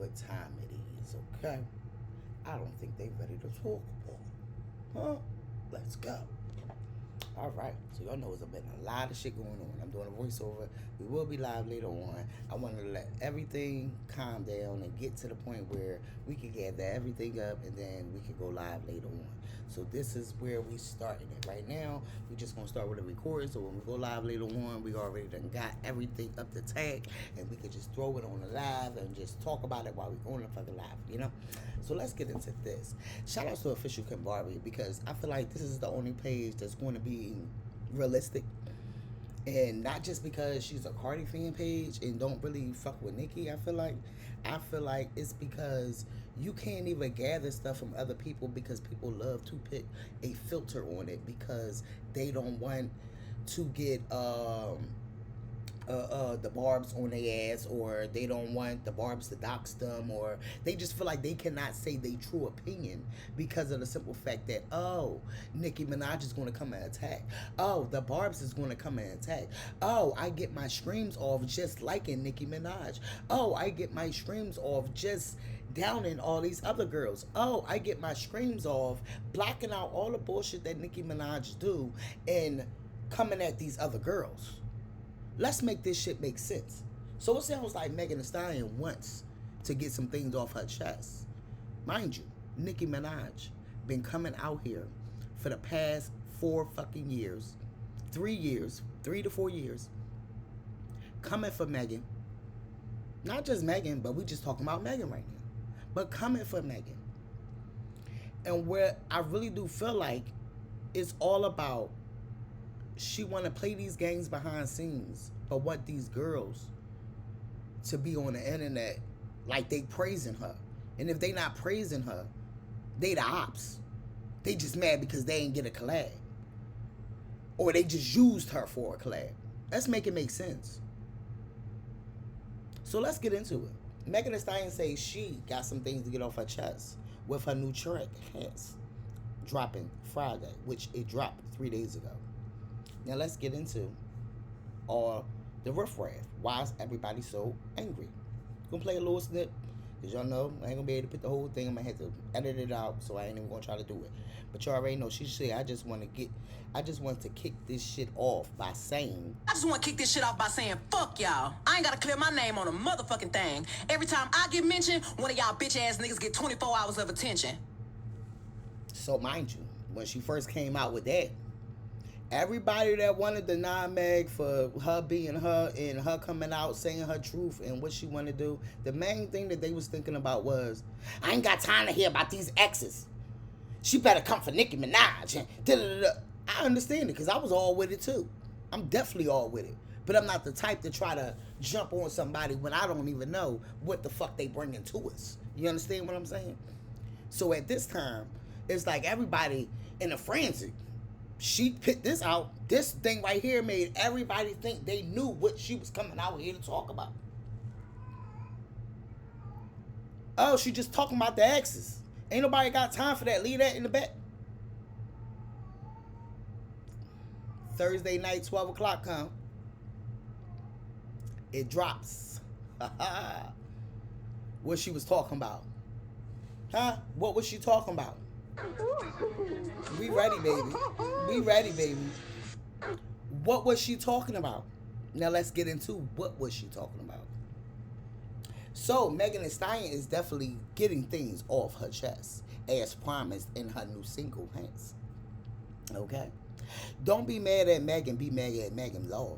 what time it is, okay? I don't think they ready to talk about it. Huh? Let's go. All right, so y'all know there's been a lot of shit going on. I'm doing a voiceover. We will be live later on. I want to let everything calm down and get to the point where we can gather everything up and then we can go live later on. So this is where we starting it right now. We just gonna start with a recording. So when we go live later on, we already done got everything up the tag, and we can just throw it on the live and just talk about it while we on the fucking live, you know. So let's get into this. Shout out to Official Kim Barbie because I feel like this is the only page that's going to be realistic. And not just because she's a Cardi fan page and don't really fuck with Nicki. I feel like it's because you can't even gather stuff from other people because people love to put a filter on it because they don't want to get the barbs on their ass, or they don't want the barbs to dox them, or they just feel like they cannot say their true opinion because of the simple fact that, oh, Nicki Minaj is going to come and attack. Oh, the barbs is going to come and attack. Oh, I get my streams off just liking Nicki Minaj. Oh, I get my streams off just downing all these other girls. Oh, I get my streams off blocking out all the bullshit that Nicki Minaj do and coming at these other girls. Let's make this shit make sense. So it sounds like Megan Thee Stallion wants to get some things off her chest. Mind you, Nicki Minaj been coming out here for the past 4 fucking years, 3 to 4 years, coming for Megan. Not just Megan, but we just talking about Megan right now. But coming for Megan. And where I really do feel like it's all about, she want to play these games behind scenes, but want these girls to be on the internet like they praising her. And if they not praising her, they the ops. They just mad because they ain't get a collab. Or they just used her for a collab. Let's make it make sense. So let's get into it. Megan Thee Stallion says she got some things to get off her chest with her new track, Hence, dropping Friday, which it dropped 3 days ago. Now let's get into all the riffraff. Why is everybody so angry? Gonna play a little snip, because y'all know I ain't gonna be able to put the whole thing. I'm gonna have to edit it out, so I ain't even gonna try to do it. But y'all already know she said, I just want to kick this shit off by saying, I just want to kick this shit off by saying, fuck y'all. I ain't got to clear my name on a motherfucking thing. Every time I get mentioned, one of y'all bitch ass niggas get 24 hours of attention. So mind you, when she first came out with that, everybody that wanted the non-mag for her being her and her coming out saying her truth and what she wanted to do, the main thing that they was thinking about was, I ain't got time to hear about these exes. She better come for Nicki Minaj. And da-da-da-da. I understand it because I was all with it too. I'm definitely all with it. But I'm not the type to try to jump on somebody when I don't even know what the fuck they bringing to us. You understand what I'm saying? So at this time, it's like everybody in a frenzy. She put this out. This thing right here made everybody think they knew what she was coming out here to talk about. Oh, she just talking about the exes. Ain't nobody got time for that. Leave that in the back. Thursday night, 12 o'clock come. It drops. What she was talking about. Huh? What was she talking about? We ready, baby. We ready, baby. What was she talking about? Now let's get into what was she talking about. So Megan Thee Stallion is definitely getting things off her chest, as promised in her new single, Hence. Okay? Don't be mad at Megan, be mad at Megan Law.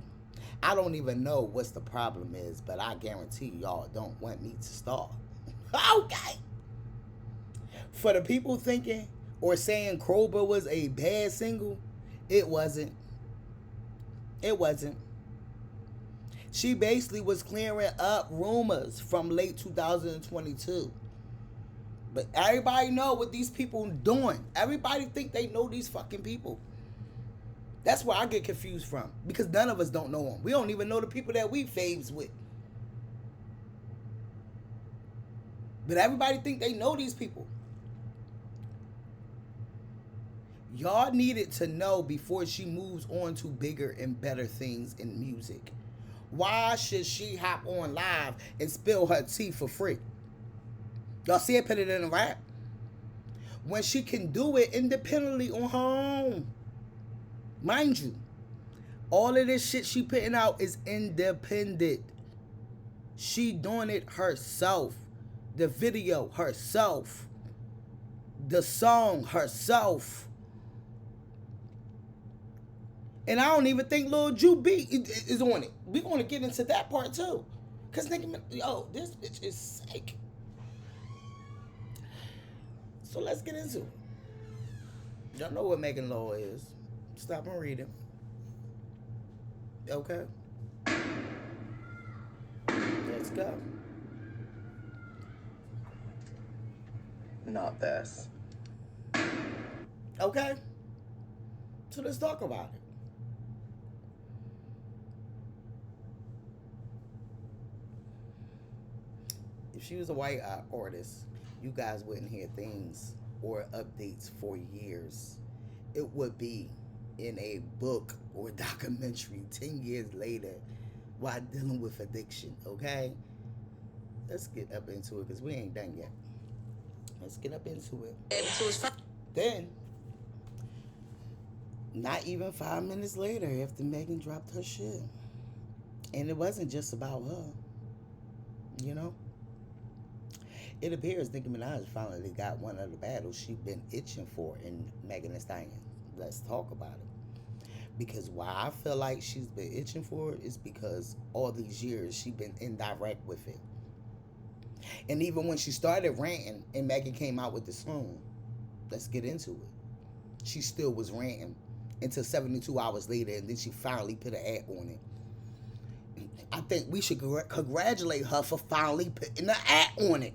I don't even know what's the problem is, but I guarantee y'all don't want me to start. Okay? For the people thinking or saying Krober was a bad single, it wasn't. It wasn't. She basically was clearing up rumors from late 2022. But everybody know what these people doing. Everybody think they know these fucking people. That's where I get confused from. Because none of us don't know them. We don't even know the people that we faves with. But everybody think they know these people. Y'all needed to know before she moves on to bigger and better things in music. Why should she hop on live and spill her tea for free? Y'all see it, put it in a rap. When she can do it independently on her own. Mind you, all of this shit she putting out is independent. She doing it herself. The video herself. The song herself. And I don't even think Lil Ju B is on it. We're going to get into that part too. Because nigga, yo, this bitch is sick. So let's get into it. Y'all know what making law is. Stop and read it. Okay? Let's go. Not this. Okay? So let's talk about it. If she was a white artist, you guys wouldn't hear things or updates for years. It would be in a book or documentary 10 years later while dealing with addiction, okay? Let's get up into it because we ain't done yet. Let's get up into it. Then, not even 5 minutes later after Megan dropped her shit. And it wasn't just about her, you know? It appears Nicki Minaj finally got one of the battles she's been itching for in Megan Thee Stallion. Let's talk about it. Because why I feel like she's been itching for it is because all these years she's been indirect with it. And even when she started ranting and Megan came out with the song, let's get into it. She still was ranting until 72 hours later, and then she finally put an ad on it. I think we should congratulate her for finally putting an ad on it.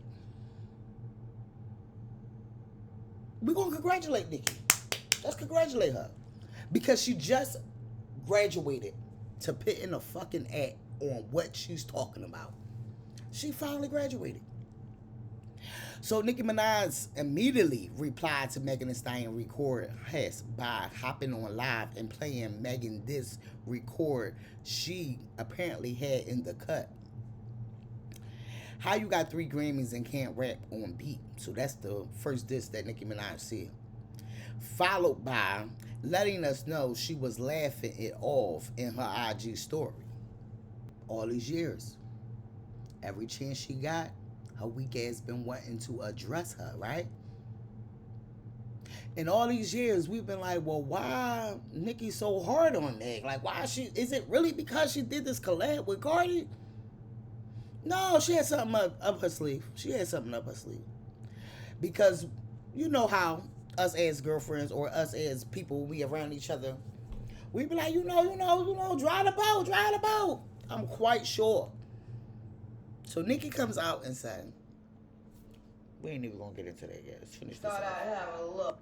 We're going to congratulate Nicki. Let's congratulate her. Because she just graduated to putting a fucking ad on what she's talking about. She finally graduated. So Nicki Minaj immediately replied to Megan Thee Stallion record by hopping on live and playing Megan this record she apparently had in the cut. How you got 3 Grammys and can't rap on beat? So that's the first diss that Nicki Minaj said. Followed by letting us know she was laughing it off in her IG story. All these years. Every chance she got, her weak ass been wanting to address her, right? In all these years, we've been like, well, why Nicki so hard on Meg? Like, why is it really because she did this collab with Cardi? No, she had something up her sleeve. She had something up her sleeve. Because you know how us as girlfriends or us as people, we around each other, we be like, you know, dry the boat. I'm quite sure. So Nicki comes out and said, we ain't even gonna get into that yet. Let's finish this. Thought I'd have a look.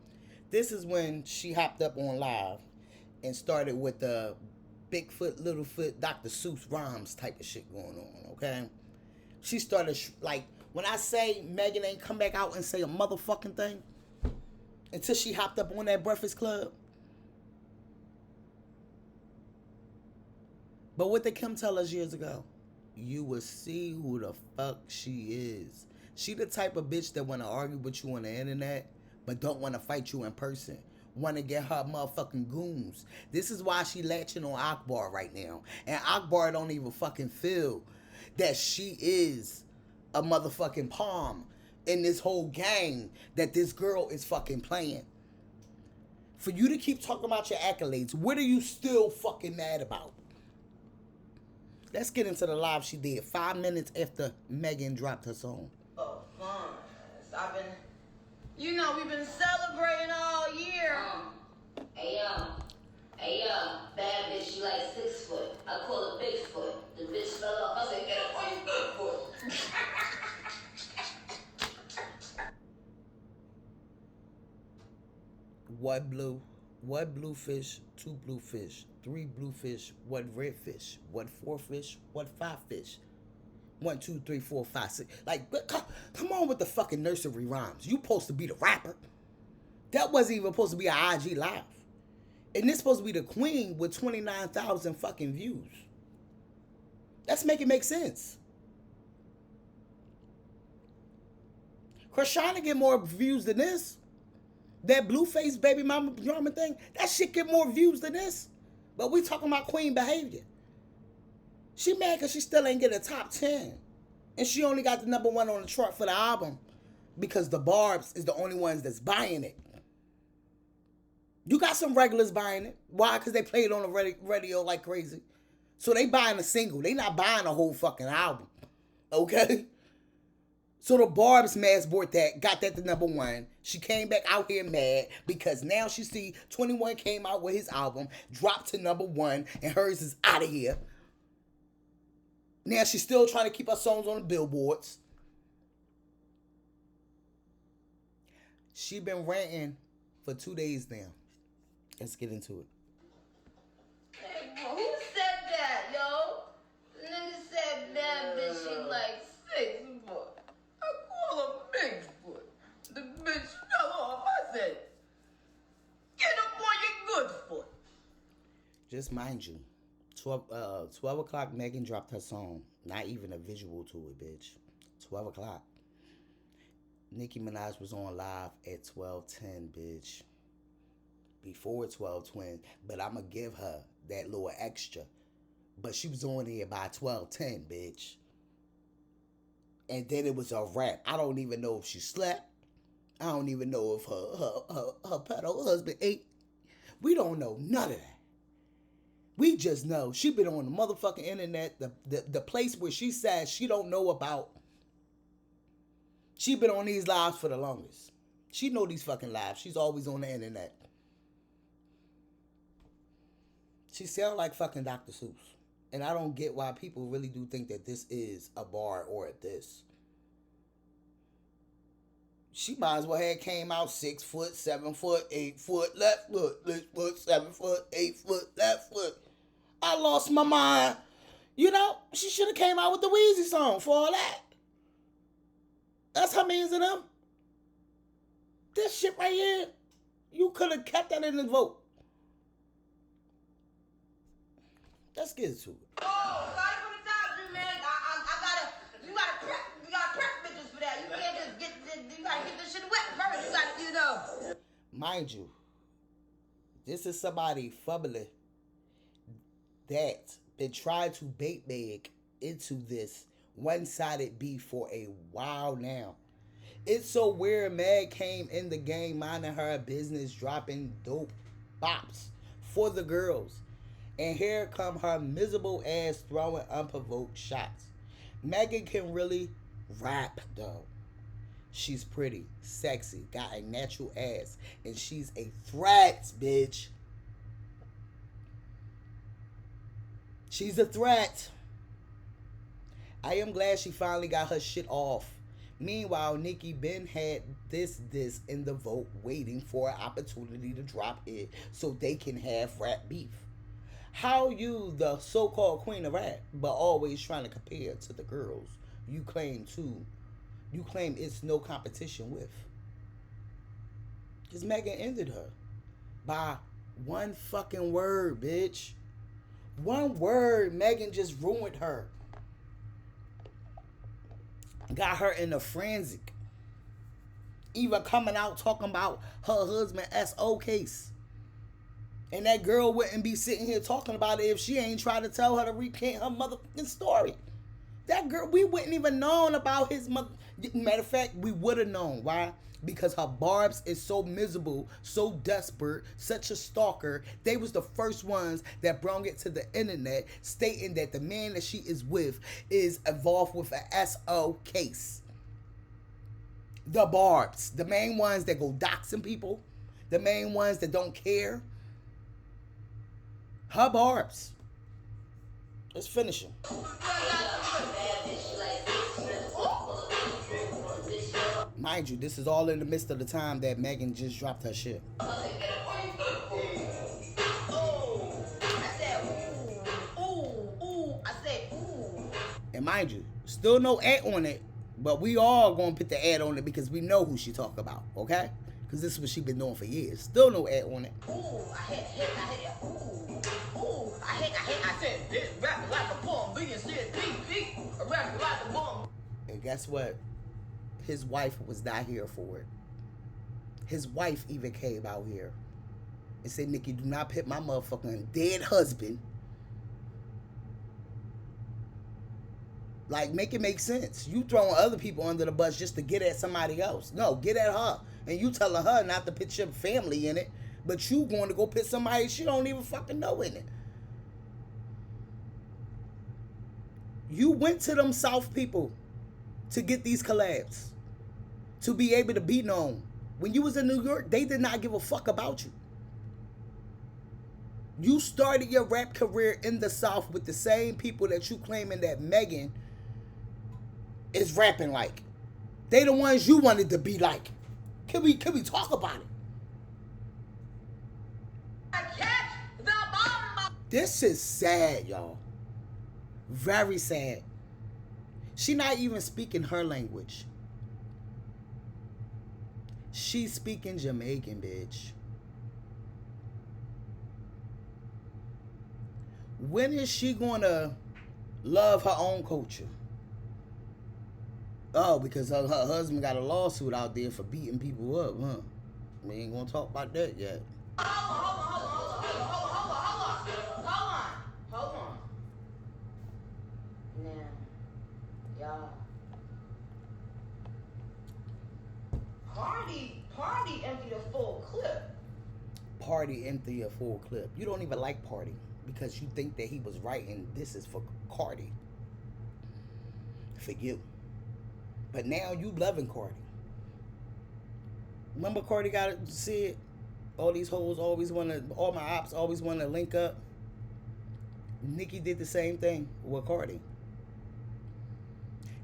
This is when she hopped up on live and started with the Bigfoot, Littlefoot, Dr. Seuss rhymes type of shit going on, okay? She started, like, when I say Megan ain't come back out and say a motherfucking thing until she hopped up on that Breakfast Club. But what did Kim tell us years ago? You will see who the fuck she is. She the type of bitch that want to argue with you on the internet, but don't want to fight you in person. Want to get her motherfucking goons. This is why she latching on Akbar right now. And Akbar don't even fucking feel that she is a motherfucking palm in this whole game that this girl is fucking playing. For you to keep talking about your accolades, what are you still fucking mad about? Let's get into the live she did 5 minutes after Megan dropped her song. Oh, fun. We've been celebrating all year. Hey yo, bad bitch, she like 6 foot. I call her Bigfoot. The bitch fell off. I said, get up on your good foot. What blue fish, 2 blue fish, 3 blue fish, what red fish, what 4 fish, what 5 fish. 1, 2, 3, 4, 5, 6. Like, come on with the fucking nursery rhymes. You supposed to be the rapper. That wasn't even supposed to be an IG live. And this supposed to be the queen with 29,000 fucking views. Let's make it make sense. Krishana get more views than this. That Blueface baby mama drama thing, that shit get more views than this. But we talking about queen behavior. She mad because she still ain't get a top 10. And she only got the number 1 on the chart for the album because the Barbs is the only ones that's buying it. You got some regulars buying it. Why? Because they play it on the radio like crazy. So they buying a single. They not buying a whole fucking album. Okay? So the Barbs mass bought that, got that to number 1. She came back out here mad because now she see 21 came out with his album, dropped to number 1, and hers is out of here. Now she's still trying to keep her songs on the billboards. She been ranting for 2 days now. Let's get into it. Hey, bro, who said that, yo? The nigga said bad bitch, she like 6 foot. I call her big foot. The bitch fell off. I said, get up on your good foot. Just mind you, 12 o'clock, Megan dropped her song. Not even a visual to it, bitch. 12 o'clock. Nicki Minaj was on live at 12:10, bitch. Before 12:20, but I'm going to give her that little extra. But she was on here by 12:10, bitch. And then it was a wrap. I don't even know if she slept. I don't even know if her pedo husband ate. We don't know none of that. We just know she been on the motherfucking internet, the place where she says she don't know about. She been on these lives for the longest. She know these fucking lives. She's always on the internet. She sound like fucking Dr. Seuss. And I don't get why people really do think that this is a bar or a this. She might as well have came out 6 foot, 7 foot, 8 foot, left foot, 6 foot, 7 foot, 8 foot, left foot. I lost my mind. You know, she should have came out with the Weezy song for all that. That's her means of them. This shit right here, you could have kept that in the vote. Let's get into it. Oh, sorry for the time, man. You gotta prep bitches for that. You can't just you gotta get this shit wet first. You gotta, you know. Mind you, this is somebody fumbling that been trying to bait Meg into this one-sided beef for a while now. It's so weird. Meg came in the game minding her business, dropping dope bops for the girls. And here come her miserable ass throwing unprovoked shots. Megan can really rap though. She's pretty, sexy, got a natural ass, and she's a threat, bitch. She's a threat. I am glad she finally got her shit off. Meanwhile, Nicki been had this in the vote waiting for an opportunity to drop it so they can have rap beef. How you, the so-called queen of rap, but always trying to compare to the girls you claim it's no competition with. Because Megan ended her by one fucking word, bitch. One word, Megan just ruined her. Got her in a frenzy. Even coming out talking about her husband SO case. And that girl wouldn't be sitting here talking about it if she ain't trying to tell her to recant her motherfucking story. That girl, we wouldn't even known about his mother. Matter of fact, we would have known. Why? Because her Barbs is so miserable, so desperate, such a stalker. They was the first ones that brought it to the internet, stating that the man that she is with is involved with a SO case. The Barbs, the main ones that go doxing people, the main ones that don't care. Her Barbs. Let's finish him. Mind you, this is all in the midst of the time that Megan just dropped her shit. And mind you, still no ad on it, but we all gonna put the ad on it because we know who she talk about, okay? Because this is what she been doing for years. Still no ad on it. I said, this rapping like a bomb, being said, beat, a rapping like a bomb. And guess what? his wife was not here for it. His wife even came out here and said, Nicki, do not pit my motherfucking dead husband. Like, make it make sense. You throwing other people under the bus just to get at somebody else. No, get at her. And you telling her not to put your family in it, but you going to go put somebody she don't even fucking know in it. You went to them South people to get these collabs, to be able to be known. When you was in New York, they did not give a fuck about you. You started your rap career in the South with the same people that you claiming that Megan is rapping like. They the ones you wanted to be like. Can we talk about it? Catch the bomb. This is sad, y'all. Very sad. She not even speaking her language. She's speaking Jamaican, bitch. When is she gonna love her own culture? Oh, because her husband got a lawsuit out there for beating people up, huh? We ain't gonna talk about that yet. Hold on. Now, y'all. Party emptied a full clip. Party empty a full clip. You don't even like Party because you think that he was writing this is for Cardi. For you. But now you loving Cardi. Remember Cardi got it said, all these hoes always wanna, all my ops always wanna link up. Nicki did the same thing with Cardi.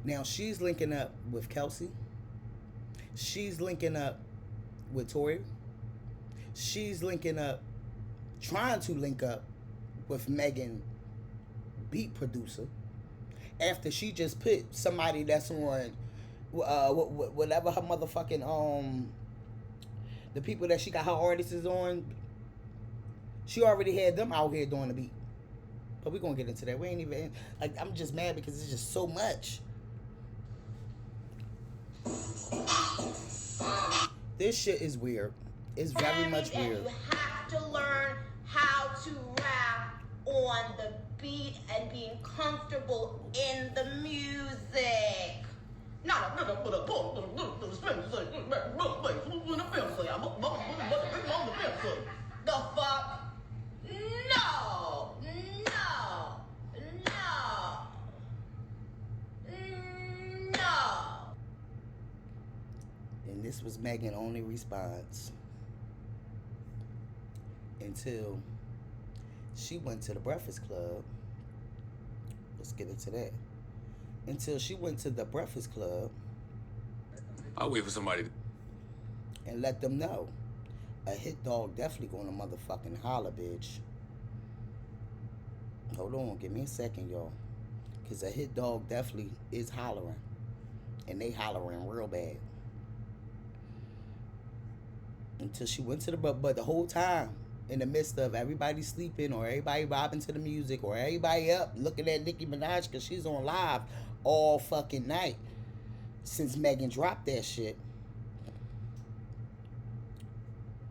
Now she's linking up with Kelsey. She's linking up with Tori. She's linking up, trying to link up with Megan, beat producer, after she just put somebody that's on whatever her motherfucking the people that she got her artists on. She already had them out here doing the beat. But we're gonna get into that. We ain't even like, I'm just mad because it's just so much. This shit is weird. It's very much weird. And you have to learn how to rap on the beat and being comfortable in the music. Not a the fuck? No. And this was Megan's only response until she went to the Breakfast Club. Let's get into that. Until she went to the Breakfast Club. I'll wait for somebody. And let them know. A hit dog definitely gonna motherfucking holler, bitch. Hold on, give me a second, y'all. Because a hit dog definitely is hollering. And they hollering real bad. Until she went to the, but the whole time, in the midst of everybody sleeping or everybody bobbing to the music or everybody up looking at Nicki Minaj because she's on live all fucking night since Megan dropped that shit.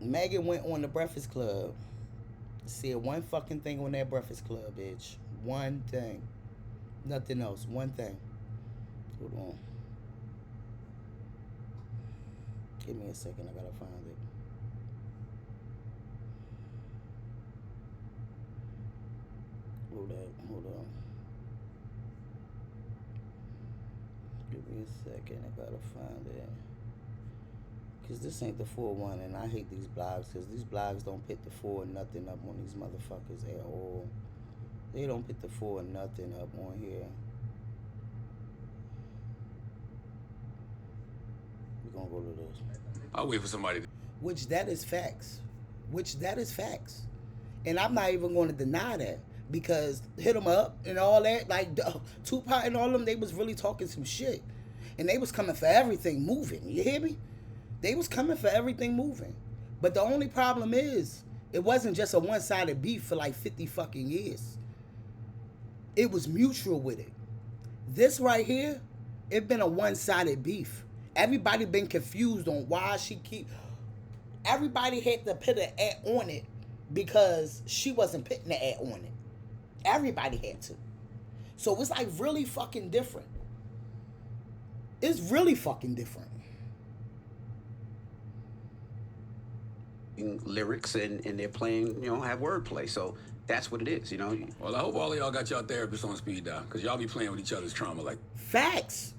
Megan went on the Breakfast Club, said one fucking thing on that Breakfast Club, bitch. One thing. Nothing else. One thing. Hold on. Give me a second. I gotta find it. Hold on. Give me a second. I gotta find it. Because this ain't the full one, and I hate these blogs because these blogs don't put the full or nothing up on these motherfuckers at all. They don't put the full or nothing up on here. We're gonna go to this. I'll wait for somebody. Which that is facts. And I'm not even going to deny that. Because hit them up and all that, like Tupac and all them, they was really talking some shit. And they was coming for everything moving. You hear me? They was coming for everything moving. But the only problem is, it wasn't just a one-sided beef for like 50 fucking years. It was mutual with it. This right here, it been a one-sided beef. Everybody been confused on why she keep. Everybody had to put an ad on it because she wasn't putting the ad on it. Everybody had to. So it's like really fucking different. It's really fucking different. Lyrics and they're playing, have wordplay. So that's what it is, Well, I hope all of y'all got y'all therapists on speed dial, because y'all be playing with each other's trauma like. Facts.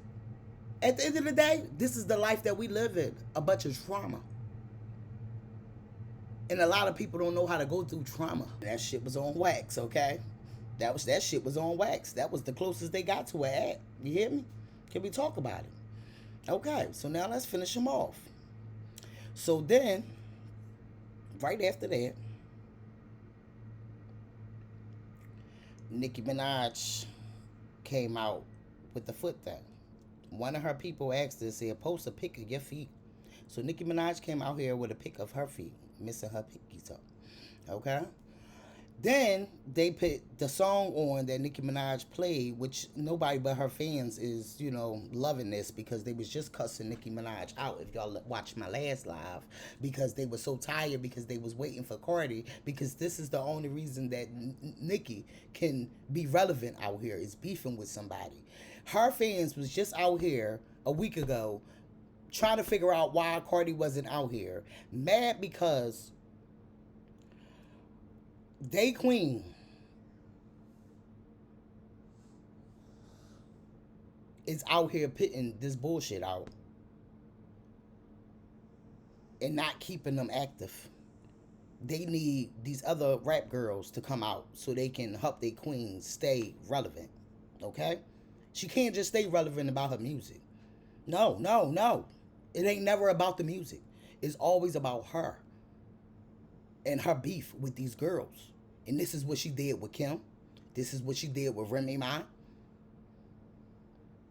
At the end of the day, this is the life that we live in. A bunch of trauma. And a lot of people don't know how to go through trauma. That shit was on wax, okay? That shit was on wax. That was the closest they got to an ad. You hear me? Can we talk about it? Okay, so now let's finish them off. So then, right after that, Nicki Minaj came out with the foot thing. One of her people asked her, said, post a pic of your feet. So Nicki Minaj came out here with a pic of her feet, missing her pinky toe. Okay? Then they put the song on that Nicki Minaj played, which nobody but her fans is, loving this, because they was just cussing Nicki Minaj out, if y'all watched my last live, because they were so tired because they was waiting for Cardi, because this is the only reason that Nicki can be relevant out here, is beefing with somebody. Her fans was just out here a week ago trying to figure out why Cardi wasn't out here, mad because they queen is out here putting this bullshit out and not keeping them active. They need these other rap girls to come out so they can help their queen stay relevant. Okay? She can't just stay relevant about her music. No. It ain't never about the music. It's always about her and her beef with these girls. And this is what she did with Kim. This is what she did with Remy Ma.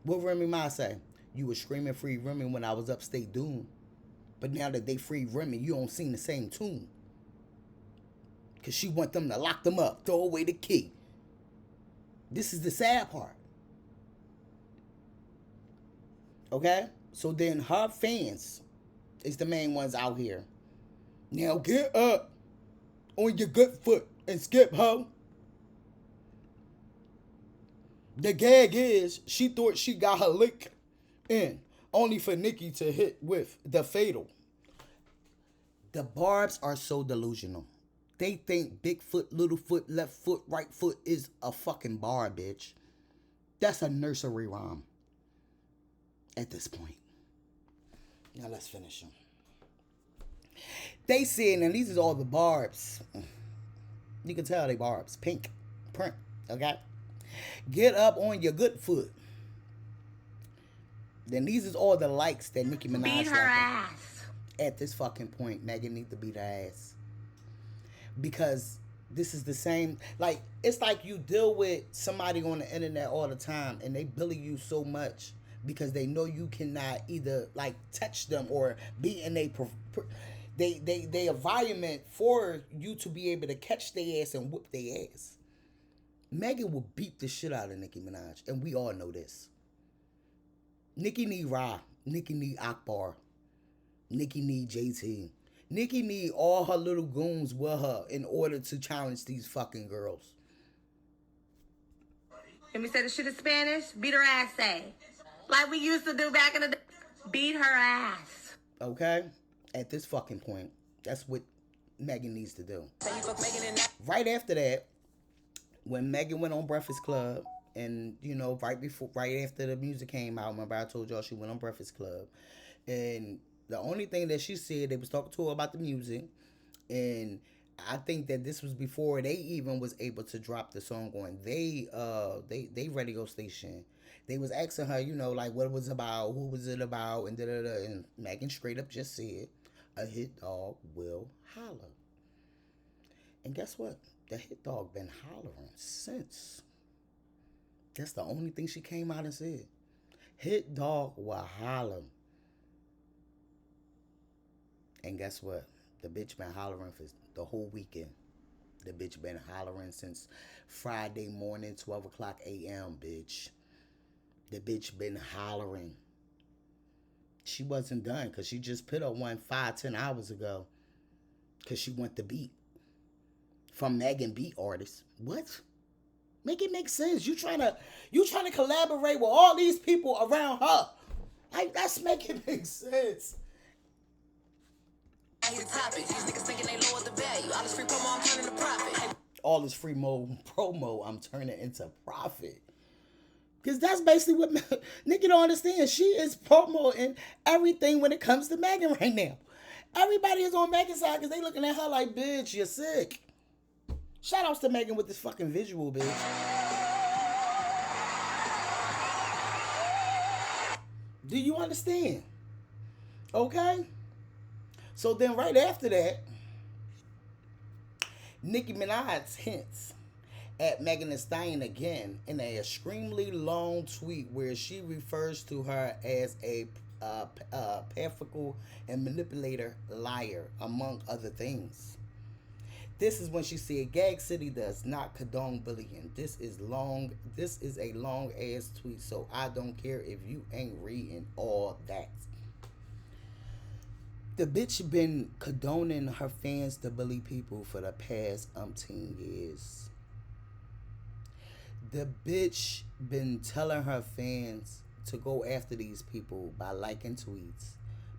What Remy Ma say? You were screaming free Remy when I was upstate Doom. But now that they free Remy, you don't sing the same tune. Because she want them to lock them up, throw away the key. This is the sad part. Okay? So then her fans is the main ones out here. Now get up on your good foot and skip, ho. The gag is she thought she got her lick in, only for Nicki to hit with the fatal. The Barbs are so delusional. They think big foot, little foot, left foot, right foot is a fucking bar, bitch. That's a nursery rhyme at this point. Now let's finish them. They said, and these are all the Barbs. You can tell they Barbs. Pink print, okay? Get up on your good foot. Then these is all the likes that Nicki Minaj Beat her ass. At this fucking point, Megan needs to beat her ass. Because this is the same, like, it's like you deal with somebody on the internet all the time and they bully you so much because they know you cannot either, like, touch them or be in a they environment for you to be able to catch their ass and whoop their ass. Megan will beat the shit out of Nicki Minaj, and we all know this. Nicki need Ra. Nicki need Akbar. Nicki need JT. Nicki need all her little goons with her in order to challenge these fucking girls. Let me say the shit in Spanish. Beat her ass, say. Like we used to do back in the day. Beat her ass. Okay? At this fucking point, that's what Megan needs to do. Right after that, when Megan went on Breakfast Club, and, right after the music came out, remember I told y'all she went on Breakfast Club, and the only thing that she said, they was talking to her about the music, and I think that this was before they even was able to drop the song on they radio station. They was asking her, like what it was about, who was it about, and da-da-da, and Megan straight up just said, a hit dog will holler. And guess what? The hit dog been hollering since. That's the only thing she came out and said. Hit dog will holler. And guess what? The bitch been hollering for the whole weekend. The bitch been hollering since Friday morning, 12 o'clock a.m., bitch. The bitch been hollering. She wasn't done because she just put up one 5-10 hours ago because she went the beat from Megan beat artist. What? Make it make sense. You trying to collaborate with all these people around her. Like, that's making make sense. I hate the topic. These niggas thinking they lowered the value. All this free promo, I'm turning to profit. All this free promo, I'm turning into profit. Because that's basically what Nicki don't understand. She is promoting everything when it comes to Megan right now. Everybody is on Megan's side because they looking at her like, bitch, you're sick. Shout outs to Megan with this fucking visual, bitch. Do you understand? Okay? So then right after that, Nicki Minaj hints at Megan Thee Stallion again in an extremely long tweet where she refers to her as a pathetical and manipulator liar, among other things. This is when she said, Gag City does not condone bullying. This is a long ass tweet, so I don't care if you ain't reading all that. The bitch been condoning her fans to bully people for the past umpteen years. The bitch been telling her fans to go after these people by liking tweets,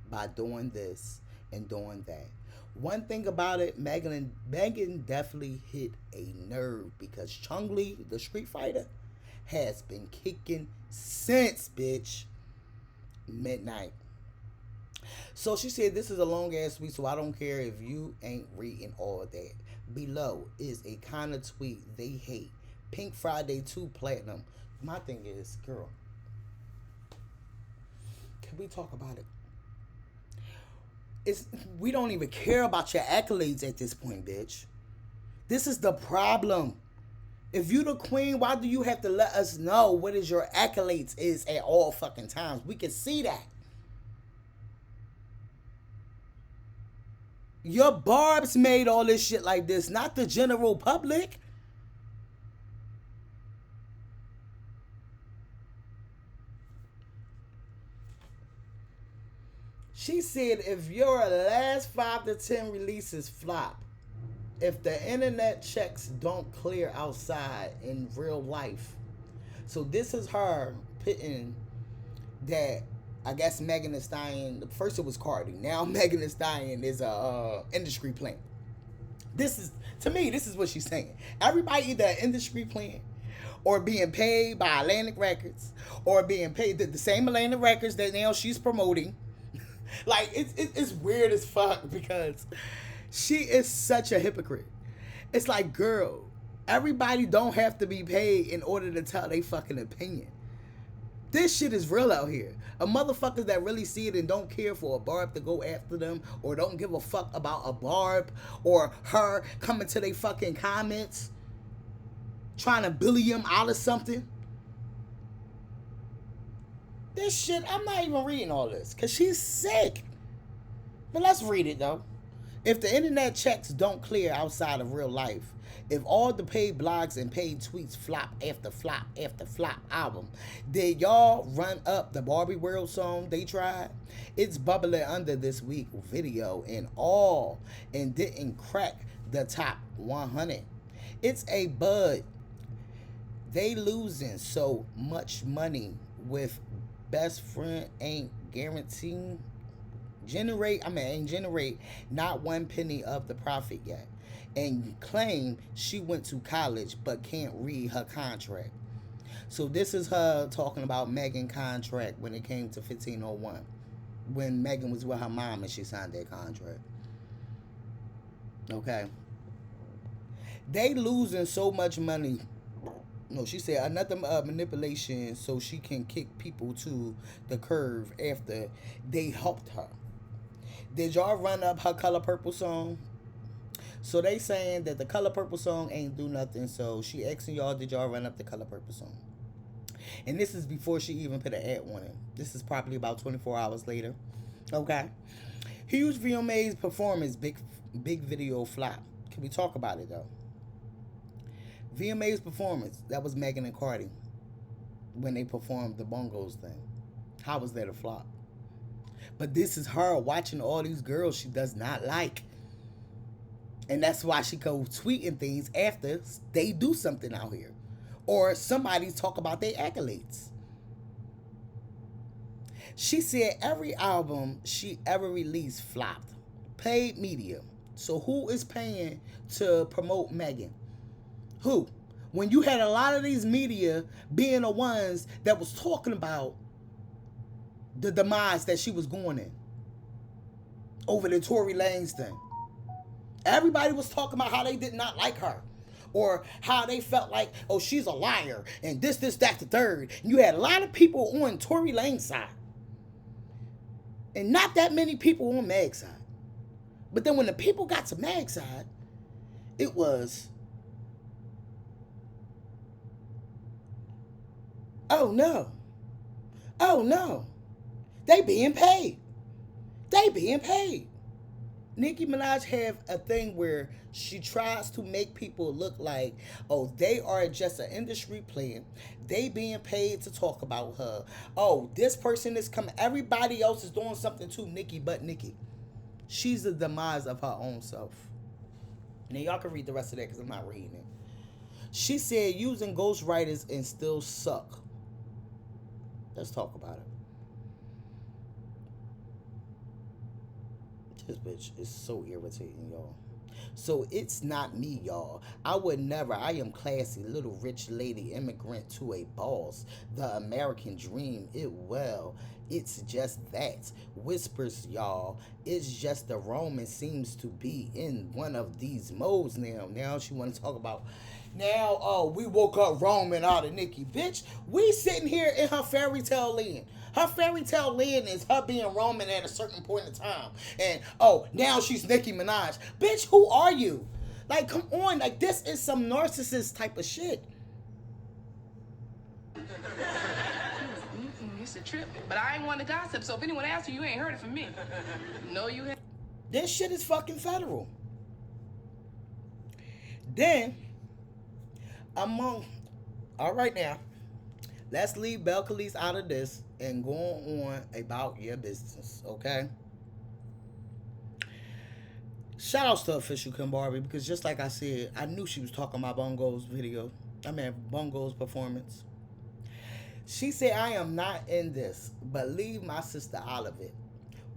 by doing this and doing that. One thing about it, Megan definitely hit a nerve because Chung Lee, the Street Fighter, has been kicking since, bitch, midnight. So she said, this is a long ass tweet, so I don't care if you ain't reading all of that. Below is a kind of tweet they hate. Pink Friday 2 Platinum. My thing is, girl, can we talk about it? We don't even care about your accolades at this point, bitch. This is the problem. If you the queen, why do you have to let us know what is your accolades is at all fucking times? We can see that. Your barbs made all this shit like this, not the general public. She said if your last 5 to 10 releases flop, if the internet checks don't clear outside in real life. So this is her pitting that, I guess Megan Thee Stallion, first it was Cardi, now Megan Thee Stallion is a industry plant. This is, to me, this is what she's saying. Everybody either an industry plant or being paid by Atlantic Records or being paid the same Atlantic Records that now she's promoting. Like, it's weird as fuck because she is such a hypocrite. It's like, girl, everybody don't have to be paid in order to tell their fucking opinion. This shit is real out here. A motherfuckers that really see it and don't care for a barb to go after them or don't give a fuck about a barb or her coming to their fucking comments trying to bully them out of something. This shit, I'm not even reading all this because she's sick. But let's read it though. If the internet checks don't clear outside of real life, if all the paid blogs and paid tweets flop after flop after flop album, did y'all run up the Barbie World song they tried? It's bubbling under this week video and all and didn't crack the top 100. It's a bud. They losing so much money with best friend ain't guaranteeing generate not 1 penny of the profit yet, and claim she went to college but can't read her contract. So this is her talking about Megan contract when it came to 1501, when Megan was with her mom and she signed that contract. Okay, they losing so much money. No, she said another manipulation so she can kick people to the curve after they helped her. Did y'all run up her Color Purple song? So they saying that the Color Purple song ain't do nothing. So she asking y'all, did y'all run up the Color Purple song? And this is before she even put an ad on it. This is probably about 24 hours later. Okay. Huge VMA's performance, big video flop. Can we talk about it though? VMA's performance, that was Megan and Cardi when they performed the Bongos thing. How was that a flop? But this is her watching all these girls she does not like. And that's why she goes tweeting things after they do something out here. Or somebody talk about their accolades. She said every album she ever released flopped. Paid media. So who is paying to promote Megan? Who? When you had a lot of these media being the ones that was talking about the demise that she was going in over the Tory Lanez thing. Everybody was talking about how they did not like her, or how they felt like, oh, she's a liar, and this, that, the third. And you had a lot of people on Tory Lanez's side, and not that many people on Meg's side. But then when the people got to Meg's side, it was, oh no, oh no, they being paid. They being paid. Nicki Minaj have a thing where she tries to make people look like, oh, they are just an industry player. They being paid to talk about her. Oh, this person is coming. Everybody else is doing something too, Nicki, but Nicki. She's the demise of her own self. Now, y'all can read the rest of that because I'm not reading it. She said using ghostwriters and still suck. Let's talk about it. This bitch is so irritating, y'all. So it's not me, y'all. I would never. I am classy, little rich lady, immigrant to a boss. The American dream, it's just that. Whispers, y'all. It's just the Roman seems to be in one of these modes now. Now she want to talk about, now, oh, we woke up Roman out of Nicki. Bitch, we sitting here in her fairy tale land. Her fairy tale land is her being Roman at a certain point in time. And, oh, now she's Nicki Minaj. Bitch, who are you? Like, come on. Like, this is some narcissist type of shit. It's a trip. But I ain't one to gossip, so if anyone asks you, you ain't heard it from me. No, you haven't. This shit is fucking federal. Then, all right now, let's leave Belcalis out of this and go on about your business, okay? Shout outs to Official Kim Barbie, because just like I said, I knew she was talking about Bungo's Bungo's performance. She said, I am not in this, but leave my sister out of it.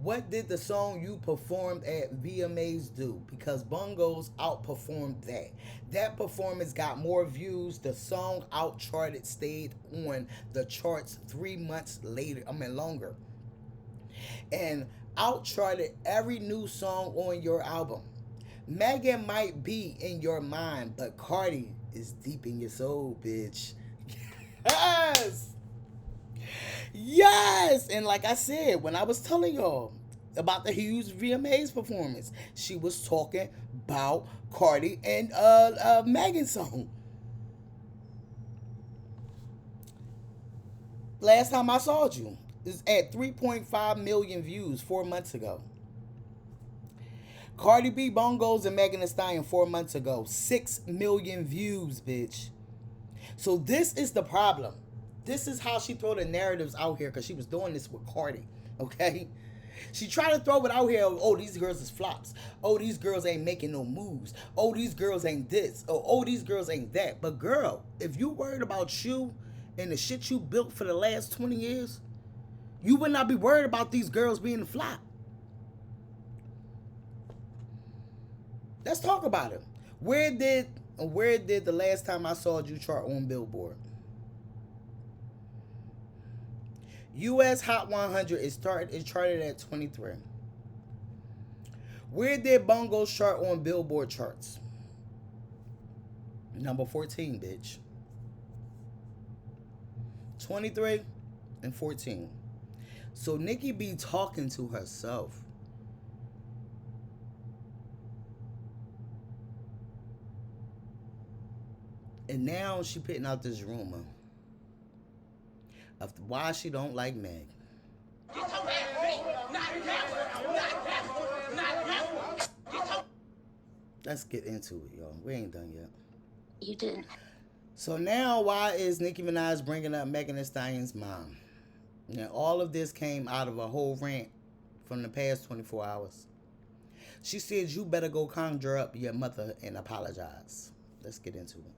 What did the song you performed at VMAs do? Because Bungo's outperformed that. That performance got more views. The song outcharted, stayed on the charts 3 months later. Longer. And outcharted every new song on your album. Megan might be in your mind, but Cardi is deep in your soul, bitch. Yes! Yes! And like I said, when I was telling y'all about the huge VMAs performance, she was talking about Cardi and Megan's song. Last time I saw you is at 3.5 million views 4 months ago. Cardi B, Bongos, and Megan Thee Stallion 4 months ago. 6 million views, bitch. So this is the problem. This is how she throw the narratives out here, because she was doing this with Cardi, okay? She tried to throw it out here, oh, these girls is flops. Oh, these girls ain't making no moves. Oh, these girls ain't this. Oh, these girls ain't that. But girl, if you worried about you and the shit you built for the last 20 years, you would not be worried about these girls being a flop. Let's talk about it. Where did the last time I saw you chart on Billboard? U.S. Hot 100 is charted at 23. Where did Bongos chart on Billboard charts? Number 14, bitch. 23 and 14. So Nicki be talking to herself. And now she putting out this rumor of why she don't like Meg. Let's get into it, y'all. We ain't done yet. You didn't. So now, why is Nicki Minaj bringing up Megan Thee Stallion's mom? Now, all of this came out of a whole rant from the past 24 hours. She said you better go conjure up your mother and apologize. Let's get into it.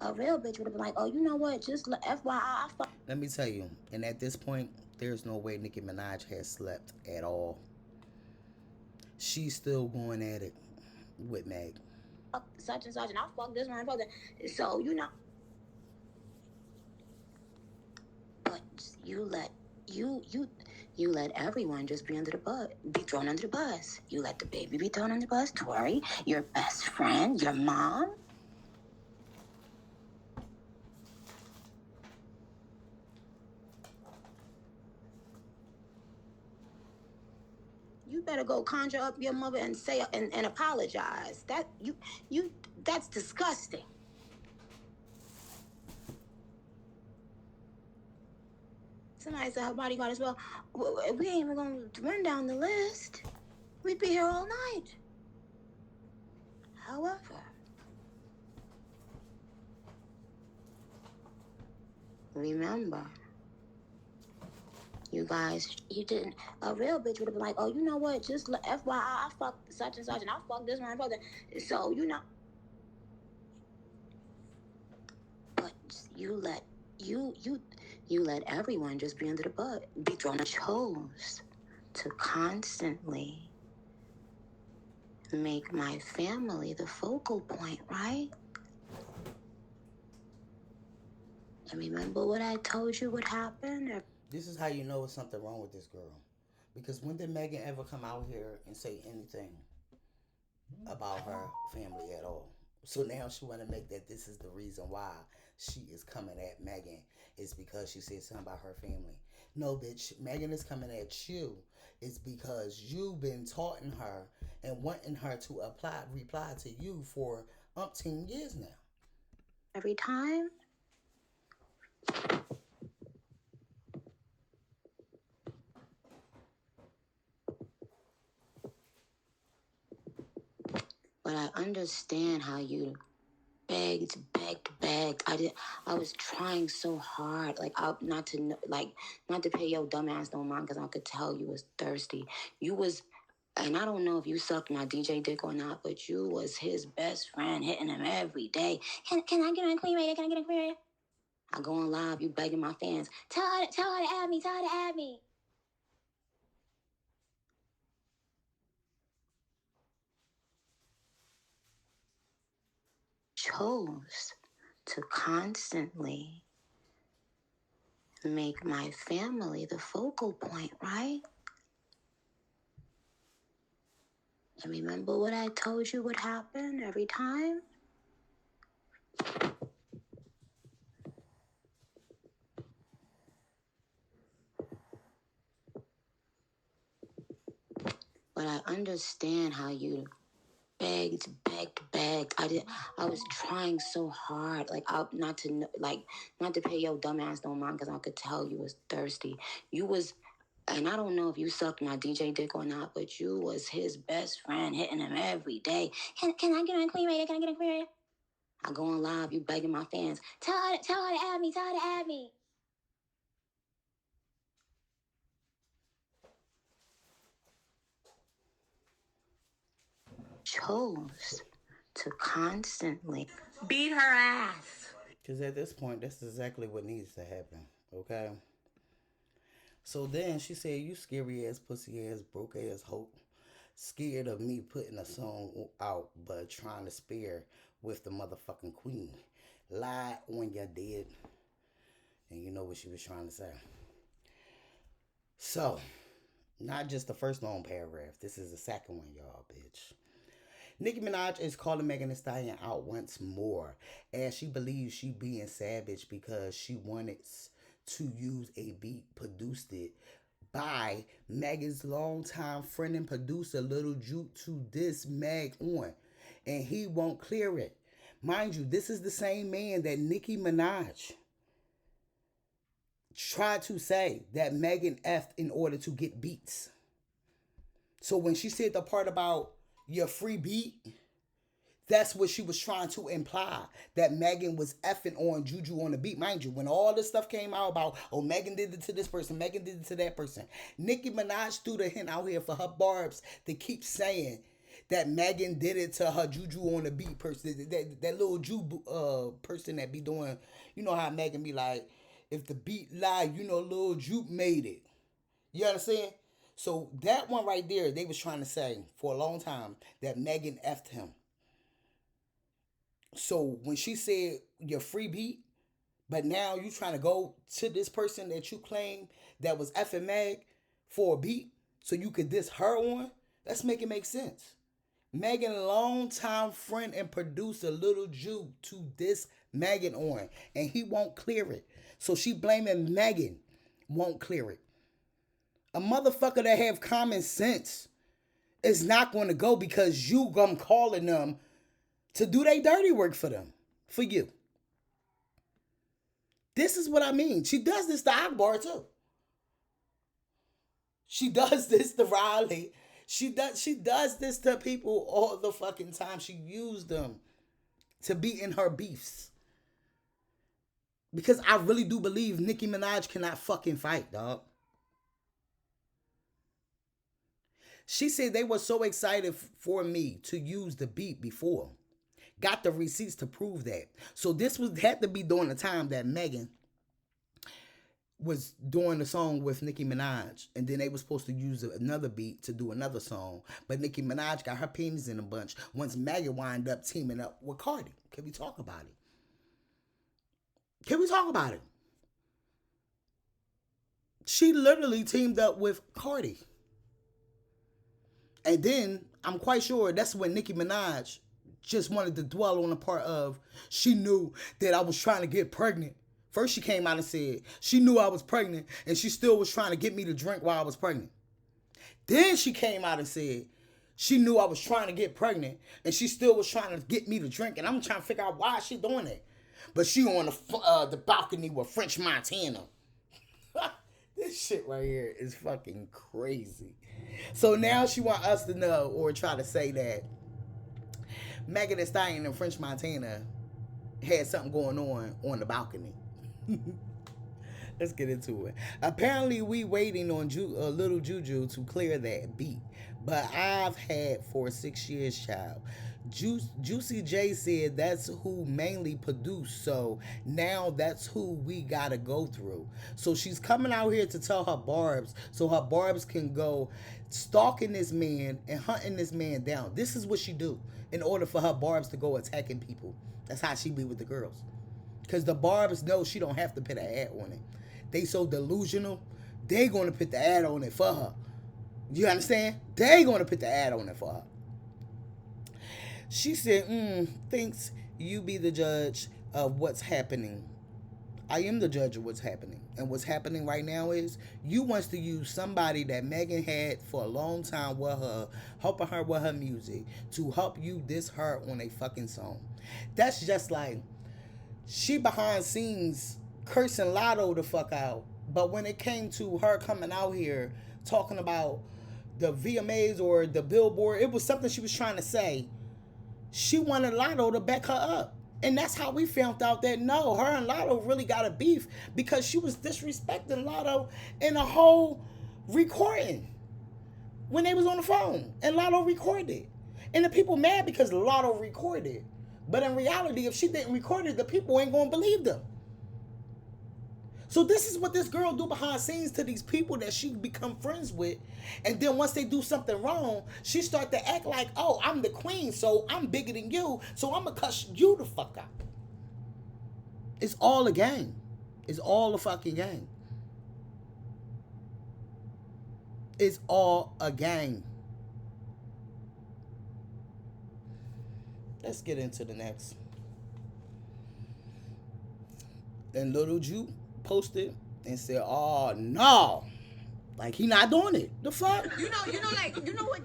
A real bitch would have been like, oh, you know what? Just FYI, Let me tell you, and at this point, there's no way Nicki Minaj has slept at all. She's still going at it with Meg. Such and such, and I fuck this one. So, you know. But you let everyone just be thrown under the bus. You let the baby be thrown under the bus, Tori, your best friend, your mom. You better go conjure up your mother and say and apologize. That's disgusting. Somebody said her bodyguard as well. We ain't even gonna run down the list. We'd be here all night. However, remember, you guys, you didn't. A real bitch would have been like, oh, you know what? Just FYI, I fuck such and such, and I fuck this one. So, you know. But you let everyone just be thrown. Chose to constantly make my family the focal point, right? And remember what I told you would happen? This is how you know it's something wrong with this girl. Because when did Megan ever come out here and say anything about her family at all? So now she want to make that this is the reason why she is coming at Megan, is because she said something about her family. No, bitch, Megan is coming at you. It's because you've been taunting her and wanting her to reply to you for umpteen years now. Every time. But I understand how you begged. I was trying so hard, not to pay your dumb ass no mind, because I could tell you was thirsty. And I don't know if you sucked my DJ dick or not, but you was his best friend, hitting him every day. Can I get on Queen Radio? Can I get on Queen Radio? I go on live, you begging my fans. Tell her to add me. Chose to constantly make my family the focal point, right? And remember what I told you would happen every time? But I understand how you begged. I was trying so hard, not to pay your dumb ass no mind, because I could tell you was thirsty. And I don't know if you sucked my DJ dick or not, but you was his best friend, hitting him every day. Can I get on Queen Radio? Can I get on Queen Radio? I go on live, you begging my fans. Tell her to add me. Chose to constantly beat her ass. Because at this point, that's exactly what needs to happen, okay? So then she said, you scary ass, pussy ass, broke ass hoe. Scared of me putting a song out, but trying to spare with the motherfucking queen. Lie on your dead. And you know what she was trying to say. So, not just the first long paragraph. This is the second one, y'all, bitch. Nicki Minaj is calling Megan Thee Stallion out once more, as she believes she being savage because she wanted to use a beat produced by Megan's longtime friend and producer Lil Juke to diss Meg on, and he won't clear it. Mind you, this is the same man that Nicki Minaj tried to say that Megan effed in order to get beats. So when she said the part about your free beat, That's what she was trying to imply, that Megan was effing on Juju on the beat. Mind you, when all this stuff came out about, oh, Megan did it to this person, Megan did it to that person, Nicki Minaj threw the hint out here for her barbs to keep saying that Megan did it to her Juju on the beat person, that little Ju person that be doing, you know how Megan be like, if the beat lie, you know, little Juke made it. You understand? So that one right there, they was trying to say for a long time that Megan effed him. So when she said your free beat, but now you trying to go to this person that you claim that was effing Meg for a beat so you could diss her on, let's make it make sense. Megan, a longtime friend and producer, Little Jew, to diss Megan on, and he won't clear it. So she blaming Megan, won't clear it. A motherfucker that have common sense is not going to go because you calling them to do their dirty work for them, for you. This is what I mean. She does this to Akbar too. She does this to Riley. She does this to people all the fucking time. She used them to be in her beefs. Because I really do believe Nicki Minaj cannot fucking fight, dog. She said they were so excited for me to use the beat before. Got the receipts to prove that. So this had to be during the time that Megan was doing the song with Nicki Minaj. And then they were supposed to use another beat to do another song. But Nicki Minaj got her penis in a bunch once Megan wound up teaming up with Cardi. Can we talk about it? Can we talk about it? She literally teamed up with Cardi. And then I'm quite sure that's when Nicki Minaj just wanted to dwell on the part of she knew that I was trying to get pregnant. First she came out and said she knew I was pregnant and she still was trying to get me to drink while I was pregnant. Then she came out and said she knew I was trying to get pregnant and she still was trying to get me to drink. And I'm trying to figure out why she doing that. But she on the balcony with French Montana. This shit right here is fucking crazy. So now she want us to know or try to say that Megan Thee Stallion and French Montana had something going on the balcony. Let's get into it. Apparently we waiting on Little Juju to clear that beat. But I've had for 6 years, child. Juicy J said that's who mainly produced, so now that's who we gotta go through. So she's coming out here to tell her barbs so her barbs can go stalking this man and hunting this man down. This is what she do in order for her barbs to go attacking people. That's how she be with the girls. Because the barbs know she don't have to put an ad on it. They so delusional, they gonna put the ad on it for her. You understand? They gonna put the ad on it for her. She said, thinks you be the judge of what's happening. I am the judge of what's happening. And what's happening right now is you wants to use somebody that Megan had for a long time with her, helping her with her music, to help you diss her on a fucking song. That's just like, she behind scenes cursing Lotto the fuck out. But when it came to her coming out here talking about the VMAs or the Billboard, it was something she was trying to say. She wanted Lotto to back her up. And that's how we found out that no, her and Lotto really got a beef because she was disrespecting Lotto in a whole recording when they was on the phone. And Lotto recorded. And the people mad because Lotto recorded. But in reality, if she didn't record it, the people ain't going to believe them. So this is what this girl do behind scenes to these people that she become friends with. And then once they do something wrong, she start to act like, oh, I'm the queen, so I'm bigger than you, so I'm going to cuss you the fuck out. It's all a game. It's all a fucking game. It's all a game. Let's get into the next. And Little Jew posted and said, oh no, like he not doing it. The fuck? You know what,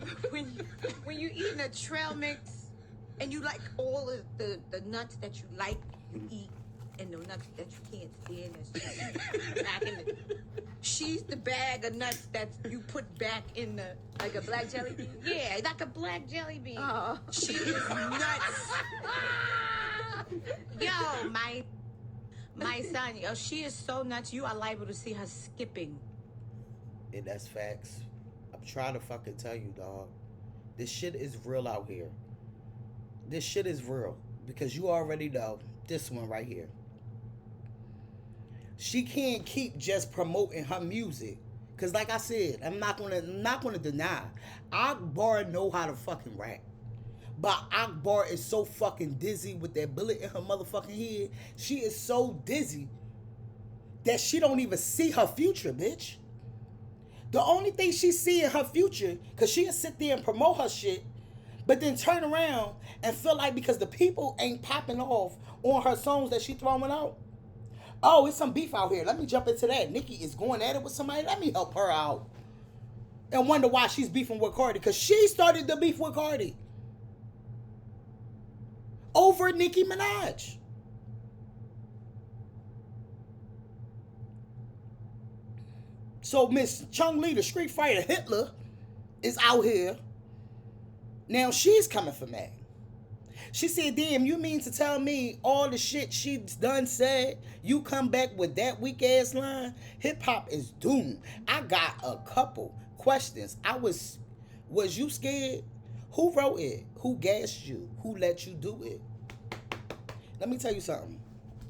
when you eating a trail mix and you like all of the nuts that you like to eat and the nuts that you can't stand. That's back in the. She's the bag of nuts that you put back in the. Like a black jelly bean? Yeah, like a black jelly bean. Oh. She is nuts. Yo, my son, yo, she is so nuts. You are liable to see her skipping. And that's facts. I'm trying to fucking tell you, dog. This shit is real out here. This shit is real. Because you already know this one right here. She can't keep just promoting her music. Cause like I said, I'm not gonna deny. Akbar know how to fucking rap. But Akbar is so fucking dizzy with that bullet in her motherfucking head. She is so dizzy that she don't even see her future, bitch. The only thing she see in her future, cause she'll sit there and promote her shit, but then turn around and feel like because the people ain't popping off on her songs that she throwing out, oh, it's some beef out here. Let me jump into that. Nicki is going at it with somebody. Let me help her out. And wonder why she's beefing with Cardi. Because she started the beef with Cardi. Over Nicki Minaj. So Miss Chung Lee, the street fighter Hitler, is out here. Now she's coming for Meg. She said, damn, you mean to tell me all the shit she's done said, you come back with that weak ass line? Hip hop is doomed. I got a couple questions. Was you scared? Who wrote it? Who gassed you? Who let you do it? Let me tell you something.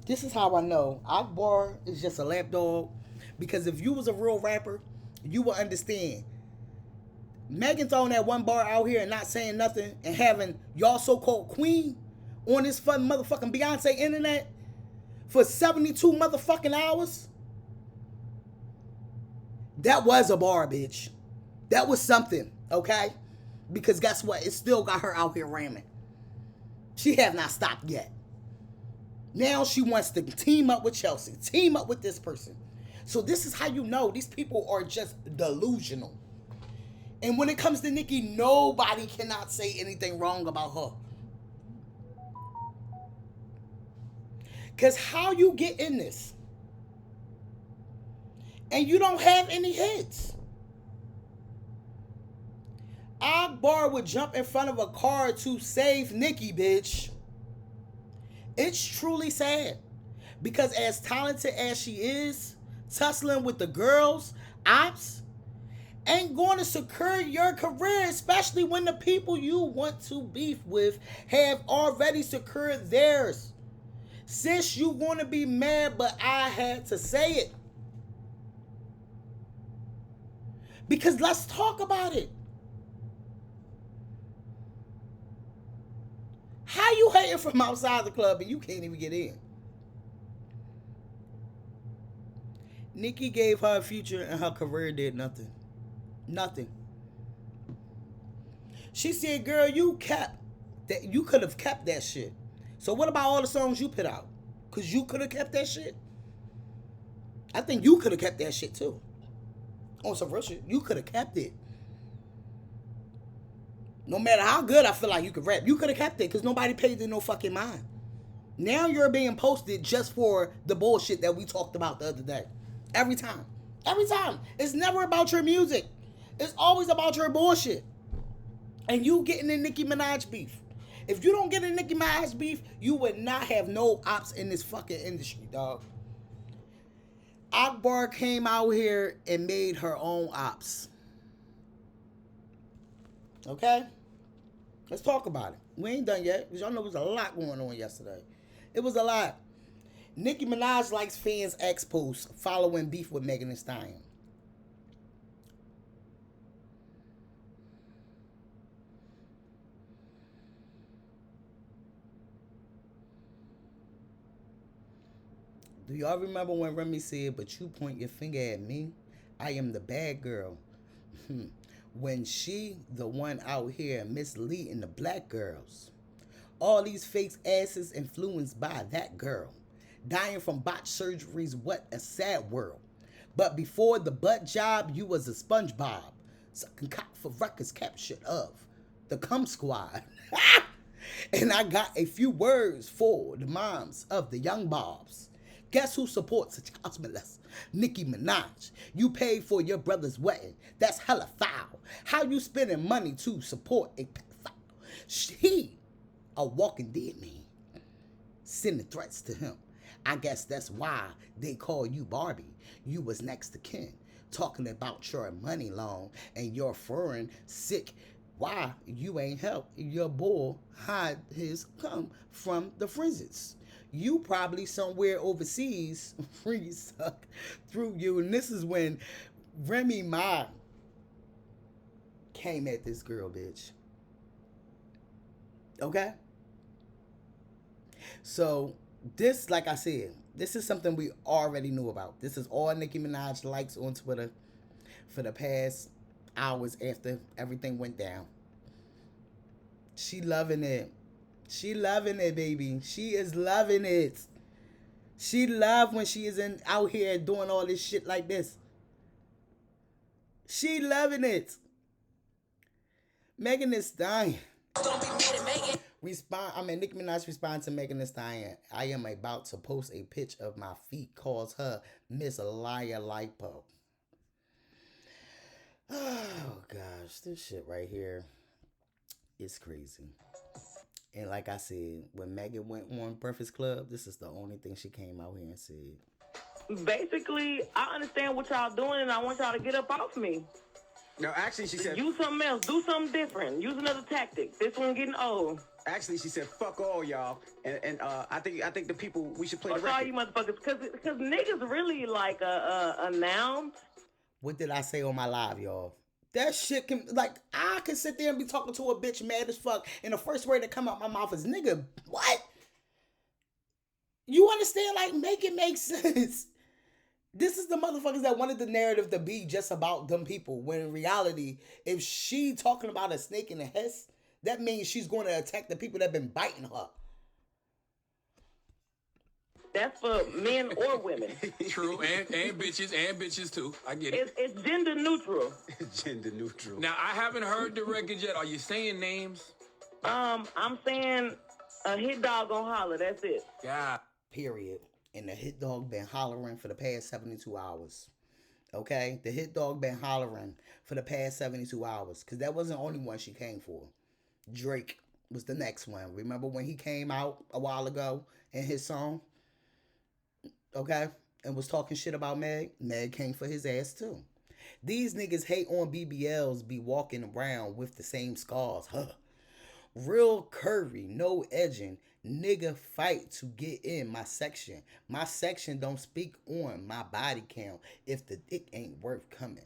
This is how I know Akbar is just a lapdog. Because if you was a real rapper, you would understand. Megan throwing that one bar out here and not saying nothing and having y'all so-called queen on this fun motherfucking Beyonce internet for 72 motherfucking hours. That was a bar, bitch. That was something, okay? Because guess what? It still got her out here ramming. She have not stopped yet. Now she wants to team up with Chelsea, team up with this person. So this is how you know these people are just delusional. And when it comes to Nicki, nobody cannot say anything wrong about her. Because how you get in this and you don't have any hits? Akbar would jump in front of a car to save Nicki, bitch. It's truly sad. Because as talented as she is, tussling with the girls, ops, ain't going to secure your career, especially when the people you want to beef with have already secured theirs. Sis, you going to be mad, but I had to say it. Because let's talk about it. How you hating from outside the club and you can't even get in? Nicki gave her a future and her career did nothing. Nothing. She said, girl, you could have kept that shit. So what about all the songs you put out? Because you could have kept that shit. I think you could have kept that shit too. On some real shit. You could have kept it. No matter how good I feel like you could rap, you could have kept it because nobody paid you no fucking mind. Now you're being posted just for the bullshit that we talked about the other day. Every time. Every time. It's never about your music. It's always about your bullshit. And you getting in Nicki Minaj beef. If you don't get in Nicki Minaj beef, you would not have no ops in this fucking industry, dog. Akbar came out here and made her own ops. Okay? Let's talk about it. We ain't done yet, because y'all know there was a lot going on yesterday. It was a lot. Nicki Minaj likes fans' ex-posts following beef with Megan Thee Stallion. Do y'all remember when Remy said, but you point your finger at me? I am the bad girl. When she, the one out here misleading the black girls. All these fake asses influenced by that girl. Dying from botched surgeries, what a sad world. But before the butt job, you was a SpongeBob. Sucking cock for records captured of the cum squad. And I got a few words for the moms of the young Bobs. Guess who supports the child molester? Nicki Minaj. You paid for your brother's wedding. That's hella foul. How you spending money to support a pedophile? He, a walking dead man, sending threats to him. I guess that's why they call you Barbie. You was next to Ken, talking about your money loan and your foreign sick. Why you ain't help your boy hide his come from the frenzies? You probably somewhere overseas freeze suck through you. And this is when Remy Ma came at this girl, bitch. Okay? So this, like I said, this is something we already knew about. This is all Nicki Minaj likes on Twitter for the past hours after everything went down. She loving it. She loving it, baby. She is loving it. She love when she is out here doing all this shit like this. She loving it. Megan Thee Stallion. Nicki Minaj responded to Megan Thee Stallion. I am about to post a picture of my feet. Calls her Miss Liar Lipo. Oh gosh, this shit right here is crazy. And like I said, when Megan went on Breakfast Club, this is the only thing she came out here and said. Basically, I understand what y'all doing, and I want y'all to get up off me. No, actually, she said... Use something else. Do something different. Use another tactic. This one getting old. Actually, she said, fuck all y'all. And I think the people, we should play the Fuck all record. you motherfuckers. Because niggas really like a noun. What did I say on my live, y'all? That shit can, like, I can sit there and be talking to a bitch mad as fuck, and the first word that come out my mouth is nigga. What? You understand? Like, make it make sense. This is the motherfuckers that wanted the narrative to be just about them people, when in reality, if she talking about a snake in the head, that means she's going to attack the people that been biting her. That's for men or women. True, and bitches too. I get it. It's gender neutral. Gender neutral. Now, I haven't heard the record yet. Are you saying names? I'm saying a hit dog gonna holler. That's it. Yeah. Period. And the hit dog been hollering for the past 72 hours. Okay? The hit dog been hollering for the past 72 hours. Because that wasn't the only one she came for. Drake was the next one. Remember when he came out a while ago in his song? Okay? And was talking shit about Meg? Meg came for his ass too. These niggas hate on BBLs be walking around with the same scars. Huh. Real curvy, no edging. Nigga fight to get in my section. My section don't speak on my body count if the dick ain't worth coming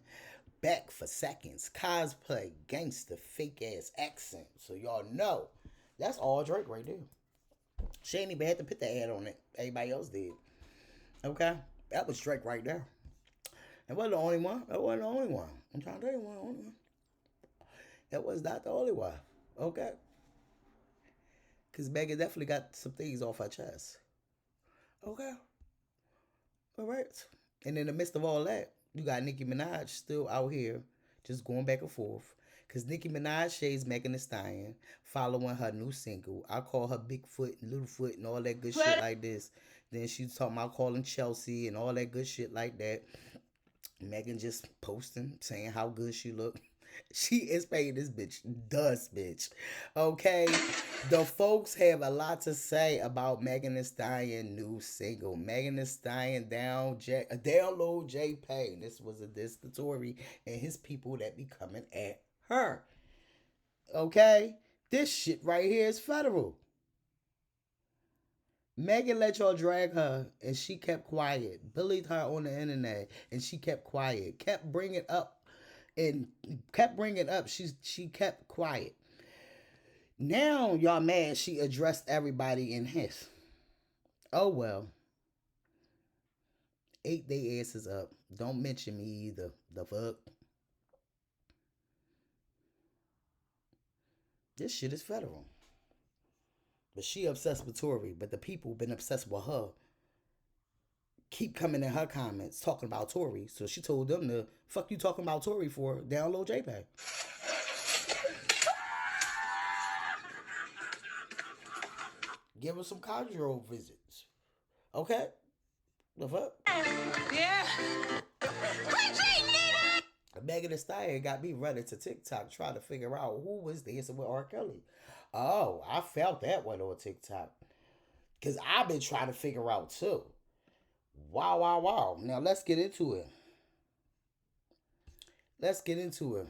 back for seconds. Cosplay, gangster, fake ass accent. So y'all know that's all Drake right there. She ain't even had to put the ad on it. Everybody else did. Okay? That was Drake right there. It wasn't the only one. That wasn't the only one. I'm trying to tell you, it wasn't the only one. That was not the only one. Okay? Because Megan definitely got some things off her chest. Okay. All right. And in the midst of all that, you got Nicki Minaj still out here just going back and forth. Because Nicki Minaj shades Megan Thee Stallion following her new single. I call her Bigfoot and Littlefoot and all that good shit like this. Then she's talking about calling Chelsea and all that good shit like that. Megan just posting, saying how good she look. She is paying this bitch dust, bitch. Okay? The folks have a lot to say about Megan Thee Stallion new single. Megan Thee Stallion download J Pay. This was a diss to Tory and his people that be coming at her. Okay? This shit right here is federal. Megan let y'all drag her and she kept quiet. Bullied her on the internet and she kept quiet. Kept bringing up. She kept quiet. Now y'all mad she addressed everybody in his. Oh well. Ate they asses up. Don't mention me either. The fuck. This shit is federal. But she obsessed with Tory. But the people been obsessed with her. Keep coming in her comments talking about Tory. So she told them to, fuck you talking about Tory for, download JPEG. Give her some conjugal visits. Okay? The fuck? Yeah. Megan Thee Stallion got me running to TikTok trying to figure out who was dancing with R. Kelly. Oh, I felt that one on TikTok. Because I've been trying to figure out too. Wow, wow, wow. Now let's get into it. Let's get into it.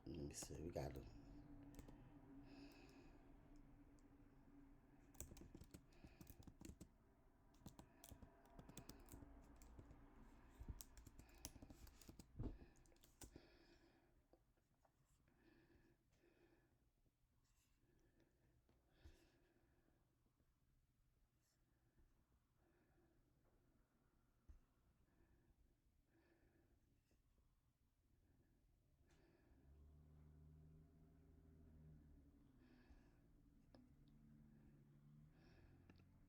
Let me see. We got to.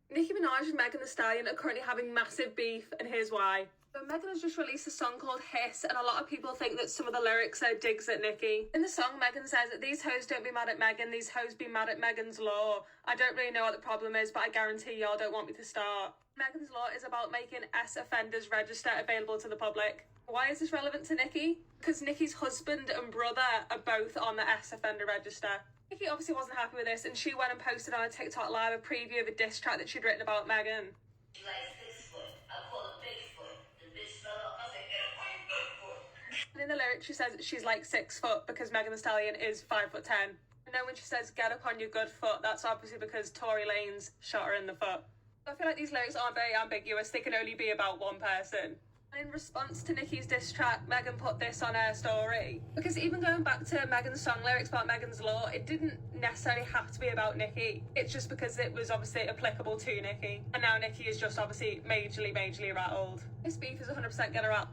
Nicki Minaj and Megan Thee Stallion are currently having massive beef, and here's why. So Megan has just released a song called Hiss, and a lot of people think that some of the lyrics are digs at Nicki. In the song, Megan says that these hoes don't be mad at Megan, these hoes be mad at Megan's Law. I don't really know what the problem is, but I guarantee y'all don't want me to start. Megan's Law is about making S-offenders register available to the public. Why is this relevant to Nicki? Because Nicki's husband and brother are both on the S-offender register. Nicki obviously wasn't happy with this, and she went and posted on a TikTok live a preview of a diss track that she'd written about Megan. She's like 6 foot. I call her Bigfoot. The bitch fell up. I said, get up on your Bigfoot. And in the lyrics, she says she's like 6 foot because Megan Thee Stallion is 5'10". And then when she says get up on your good foot, that's obviously because Tory Lanez shot her in the foot. I feel like these lyrics aren't very ambiguous. They can only be about one person. And in response to Nicki's diss track, Megan put this on her story. Because even going back to Megan's song lyrics about Megan's Law, it didn't necessarily have to be about Nicki. It's just because it was obviously applicable to Nicki. And now Nicki is just obviously majorly rattled. This beef is 100% gonna rattle.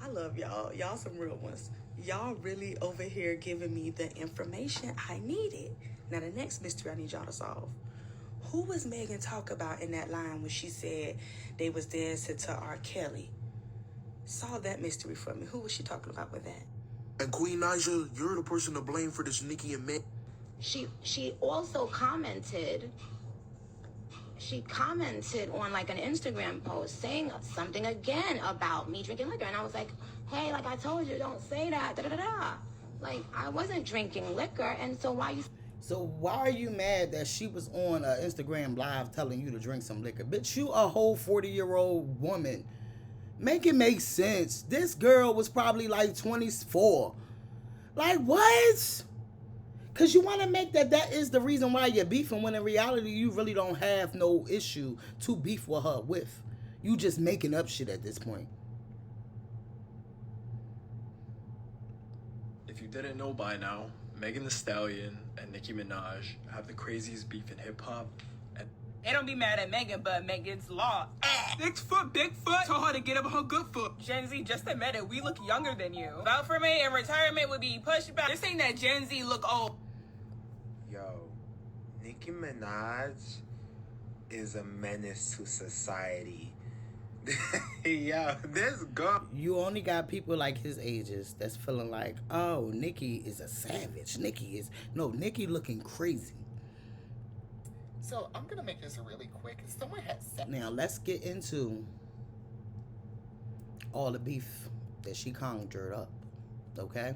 I love y'all. Y'all some real ones. Y'all really over here giving me the information I needed. Now the next mystery I need y'all to solve. Who was Megan talk about in that line when she said they was dancing to R. Kelly? Solve that mystery for me. Who was she talking about with that? And Queen Naija, you're the person to blame for this Nicki and Meg. She also commented. She commented on like an Instagram post saying something again about me drinking liquor, and I was like, hey, like I told you, don't say that. Da da da da. Like I wasn't drinking liquor, and so why you? So why are you mad that she was on Instagram live telling you to drink some liquor? Bitch, you a whole 40-year-old woman. Make it make sense. This girl was probably like 24. Like what? Because you want to make that is the reason why you're beefing, when in reality you really don't have no issue to beef with her with. You just making up shit at this point. If you didn't know by now, Megan Thee Stallion and Nicki Minaj have the craziest beef in hip-hop. They don't be mad at Megan, but Megan's Law. 6 foot, big foot. Told her to get up on her good foot. Gen Z, just admit it. We look younger than you. Vote for me and retirement would be pushed back. This ain't that Gen Z look old. Yo, Nicki Minaj is a menace to society. Yo, this girl. You only got people like his ages that's feeling like, oh, Nicki is a savage. Nicki looking crazy. So I'm gonna make this really quick. Someone had said. Now let's get into all the beef that she conjured up. Okay,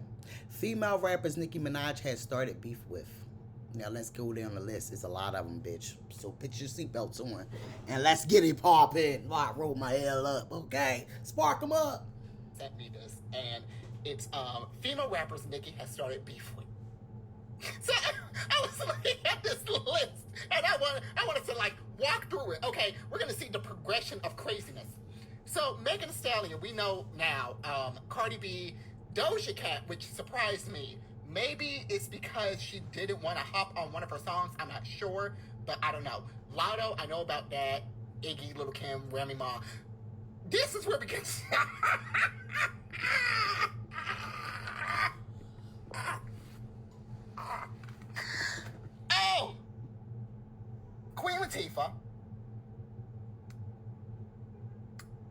female rappers Nicki Minaj has started beef with. Now let's go down the list. It's a lot of them, bitch. So put your seatbelts on and let's get it poppin'. While I roll my L up, okay? Spark them up. Sent me this, and it's female rappers Nicki has started beef with. So I was looking at this list, and I wanted to like walk through it. Okay, we're gonna see the progression of craziness. So Megan Thee Stallion, we know now. Cardi B, Doja Cat, which surprised me. Maybe it's because she didn't want to hop on one of her songs. I'm not sure, but I don't know. Lotto, I know about that. Iggy, Lil' Kim, Remy Ma. This is where we get. Oh! Queen Latifah.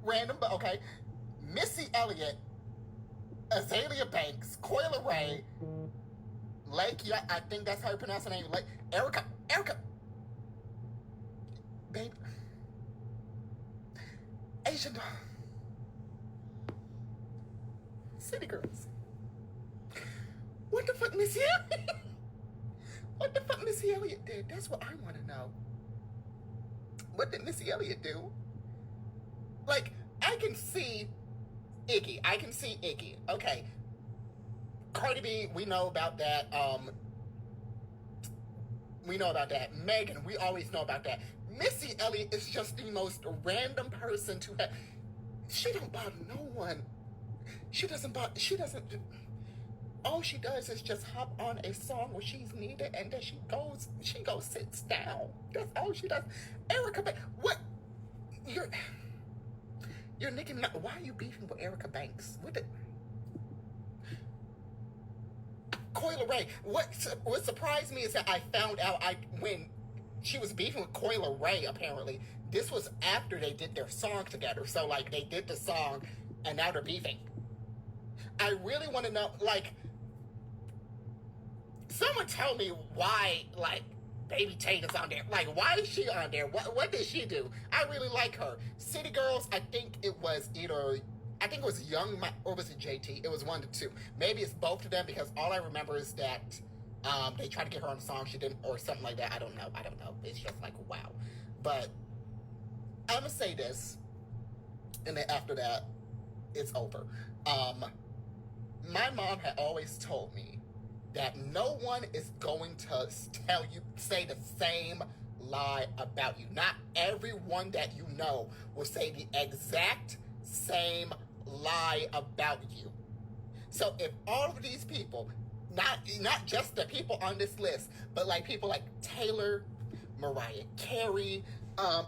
Random, but okay. Missy Elliott, Azalea Banks, Coyle Ray, Lake, yeah, I think that's how you pronounce her name. Like Erica, babe, Asian doll, City Girls. What the fuck, Missy Elliott? What the fuck Missy Elliott did? That's what I want to know. What did Missy Elliott do? Like, I can see Iggy. Okay. Cardi B, we know about that. We know about that. Megan, we always know about that. Missy Elliott is just the most random person to have. She don't bother no one. All she does is just hop on a song where she's needed, and then she goes sits down. That's all she does. Erica Banks, what? You're Nicki. Why are you beefing with Erica Banks? What the? Coyle Ray. What surprised me is that I found out when she was beefing with Coyle Ray. Apparently, this was after they did their song together. So like they did the song, and now they're beefing. I really want to know, like, someone tell me why, like, Baby Tate is on there. Like, why is she on there? What did she do? I really like her. City Girls, I think it was Young, or was it JT? It was one of the two. Maybe it's both of them, because all I remember is that they tried to get her on the song, she didn't, or something like that. I don't know. It's just like, wow. But I'm gonna say this, and then after that, it's over. My mom had always told me that no one is going to say the same lie about you. Not everyone that you know will say the exact same lie about you. So if all of these people, not just the people on this list, but like people like Taylor, Mariah Carey,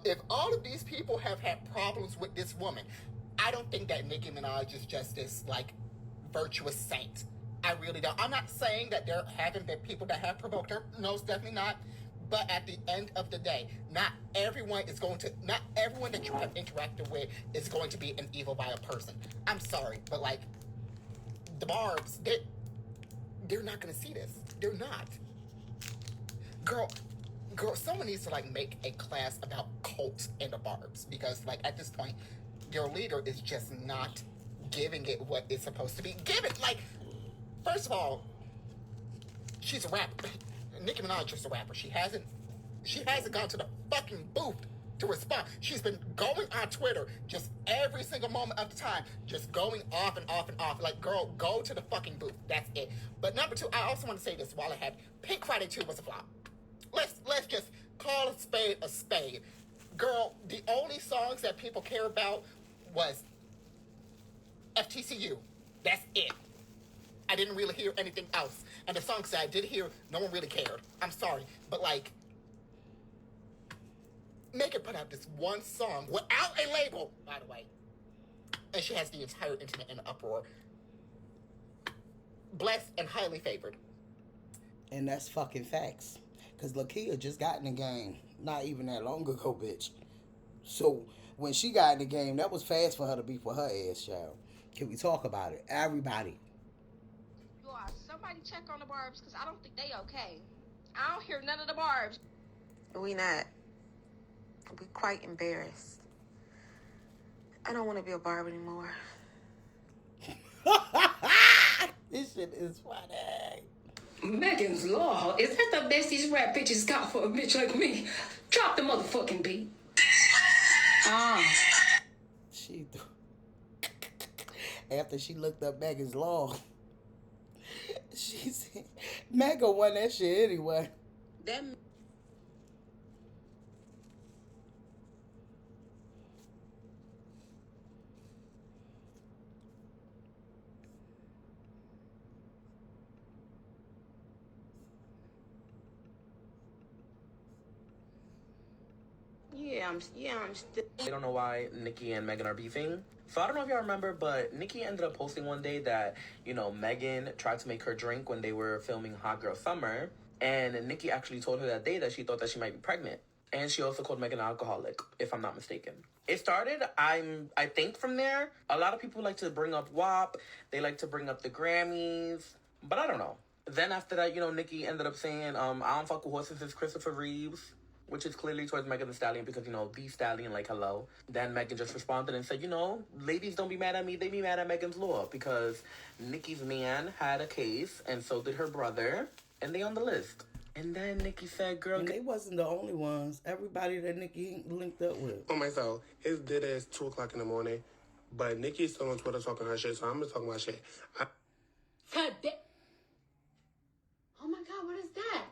if all of these people have had problems with this woman, I don't think that Nicki Minaj is just this like virtuous saint. I really don't. I'm not saying that there haven't been people that have provoked her. No, it's definitely not. But at the end of the day, not everyone that you have interacted with is going to be an evil, vile person. I'm sorry, but like the Barbs, they're not gonna see this. They're not. Girl, someone needs to like make a class about cults and the Barbs, because like at this point, your leader is just not giving it what it's supposed to be given. Like, first of all, she's a rapper. Nicki Minaj is a rapper. She hasn't gone to the fucking booth to respond. She's been going on Twitter just every single moment of the time, just going off and off and off. Like, girl, go to the fucking booth. That's it. But number two, I also want to say this while I have Pink Friday 2 was a flop. Let's just call a spade a spade. Girl, the only songs that people care about was FTCU. That's it. I didn't really hear anything else. And the songs that I did hear, no one really cared. I'm sorry. But like, Megan put out this one song without a label, by the way. And she has the entire internet in an uproar. Blessed and highly favored. And that's fucking facts. Because Lakia just got in the game not even that long ago, bitch. So when she got in the game, that was fast for her to beef with her ass, child. Can we talk about it? Everybody. Somebody check on the Barbs, because I don't think they okay. I don't hear none of the Barbs. We not. We quite embarrassed. I don't want to be a Barb anymore. This shit is funny. Megan's Law, is that the best these rap bitches got for a bitch like me? Drop the motherfucking beat. After she looked up Megan's Law, she said, Megan won that shit anyway. I'm still. I don't know why Nicki and Megan are beefing. So I don't know if y'all remember, but Nicki ended up posting one day that, Megan tried to make her drink when they were filming Hot Girl Summer. And Nicki actually told her that day that she thought that she might be pregnant. And she also called Megan an alcoholic, if I'm not mistaken. It started, I think from there, a lot of people like to bring up WAP, they like to bring up the Grammys, but I don't know. Then after that, you know, Nicki ended up saying, I don't fuck with horses, it's Christopher Reeves, which is clearly towards Megan Thee Stallion because, you know, the Stallion, like, hello. Then Megan just responded and said, you know, ladies don't be mad at me, they be mad at Megan's Law because Nicki's man had a case and so did her brother, and they on the list. And then Nicki said, girl... And they wasn't the only ones. Everybody that Nicki linked up with. On myself, it's dead as 2 o'clock in the morning, but Nicki's still on Twitter talking her shit, so I'm just talking about shit. Oh my God, what is that?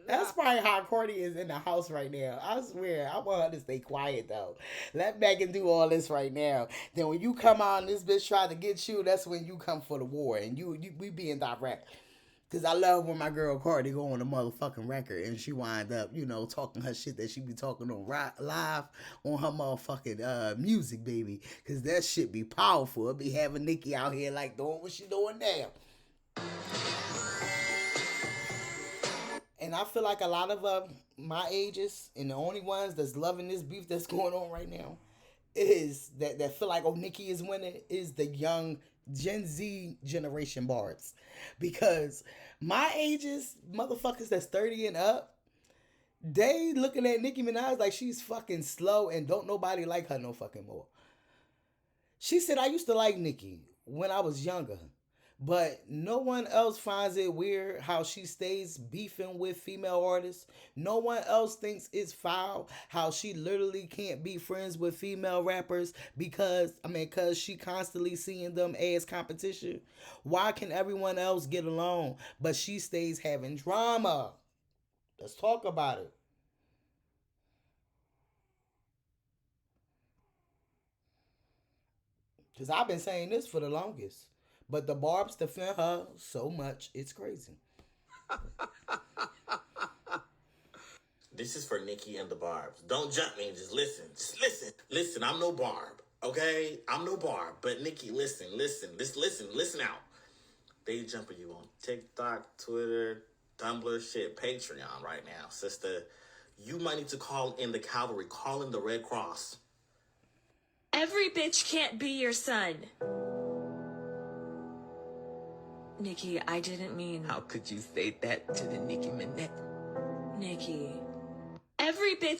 That's probably how Courtney is in the house right now. I swear. I want her to stay quiet, though. Let Megan do all this right now. Then when you come on, this bitch try to get you, that's when you come for the war. And we being direct. Because I love when my girl Courtney go on the motherfucking record and she wind up, you know, talking her shit that she be talking on live on her motherfucking music, baby. Because that shit be powerful. It be having Nicki out here like doing what she doing now. And I feel like a lot of my ages and the only ones that's loving this beef that's going on right now is that feel like, oh, Nicki is winning is the young Gen Z generation barbs. Because my ages, motherfuckers that's 30 and up, they looking at Nicki Minaj like she's fucking slow and don't nobody like her no fucking more. She said, I used to like Nicki when I was younger. But no one else finds it weird how she stays beefing with female artists. No one else thinks it's foul how she literally can't be friends with female rappers because she constantly seeing them as competition. Why can everyone else get along but she stays having drama? Let's talk about it. Because I've been saying this for the longest. But the barbs defend her so much, it's crazy. This is for Nicki and the Barbs. Don't jump me, just listen. Just listen. Listen, I'm no Barb, okay? I'm no Barb. But Nicki, listen out. They jumping you on TikTok, Twitter, Tumblr, shit, Patreon right now. Sister, you might need to call in the cavalry. Call in the Red Cross. Every bitch can't be your son. Nicki, I didn't mean... How could you say that to the Nicki Minaj? Nicki. Every bitch...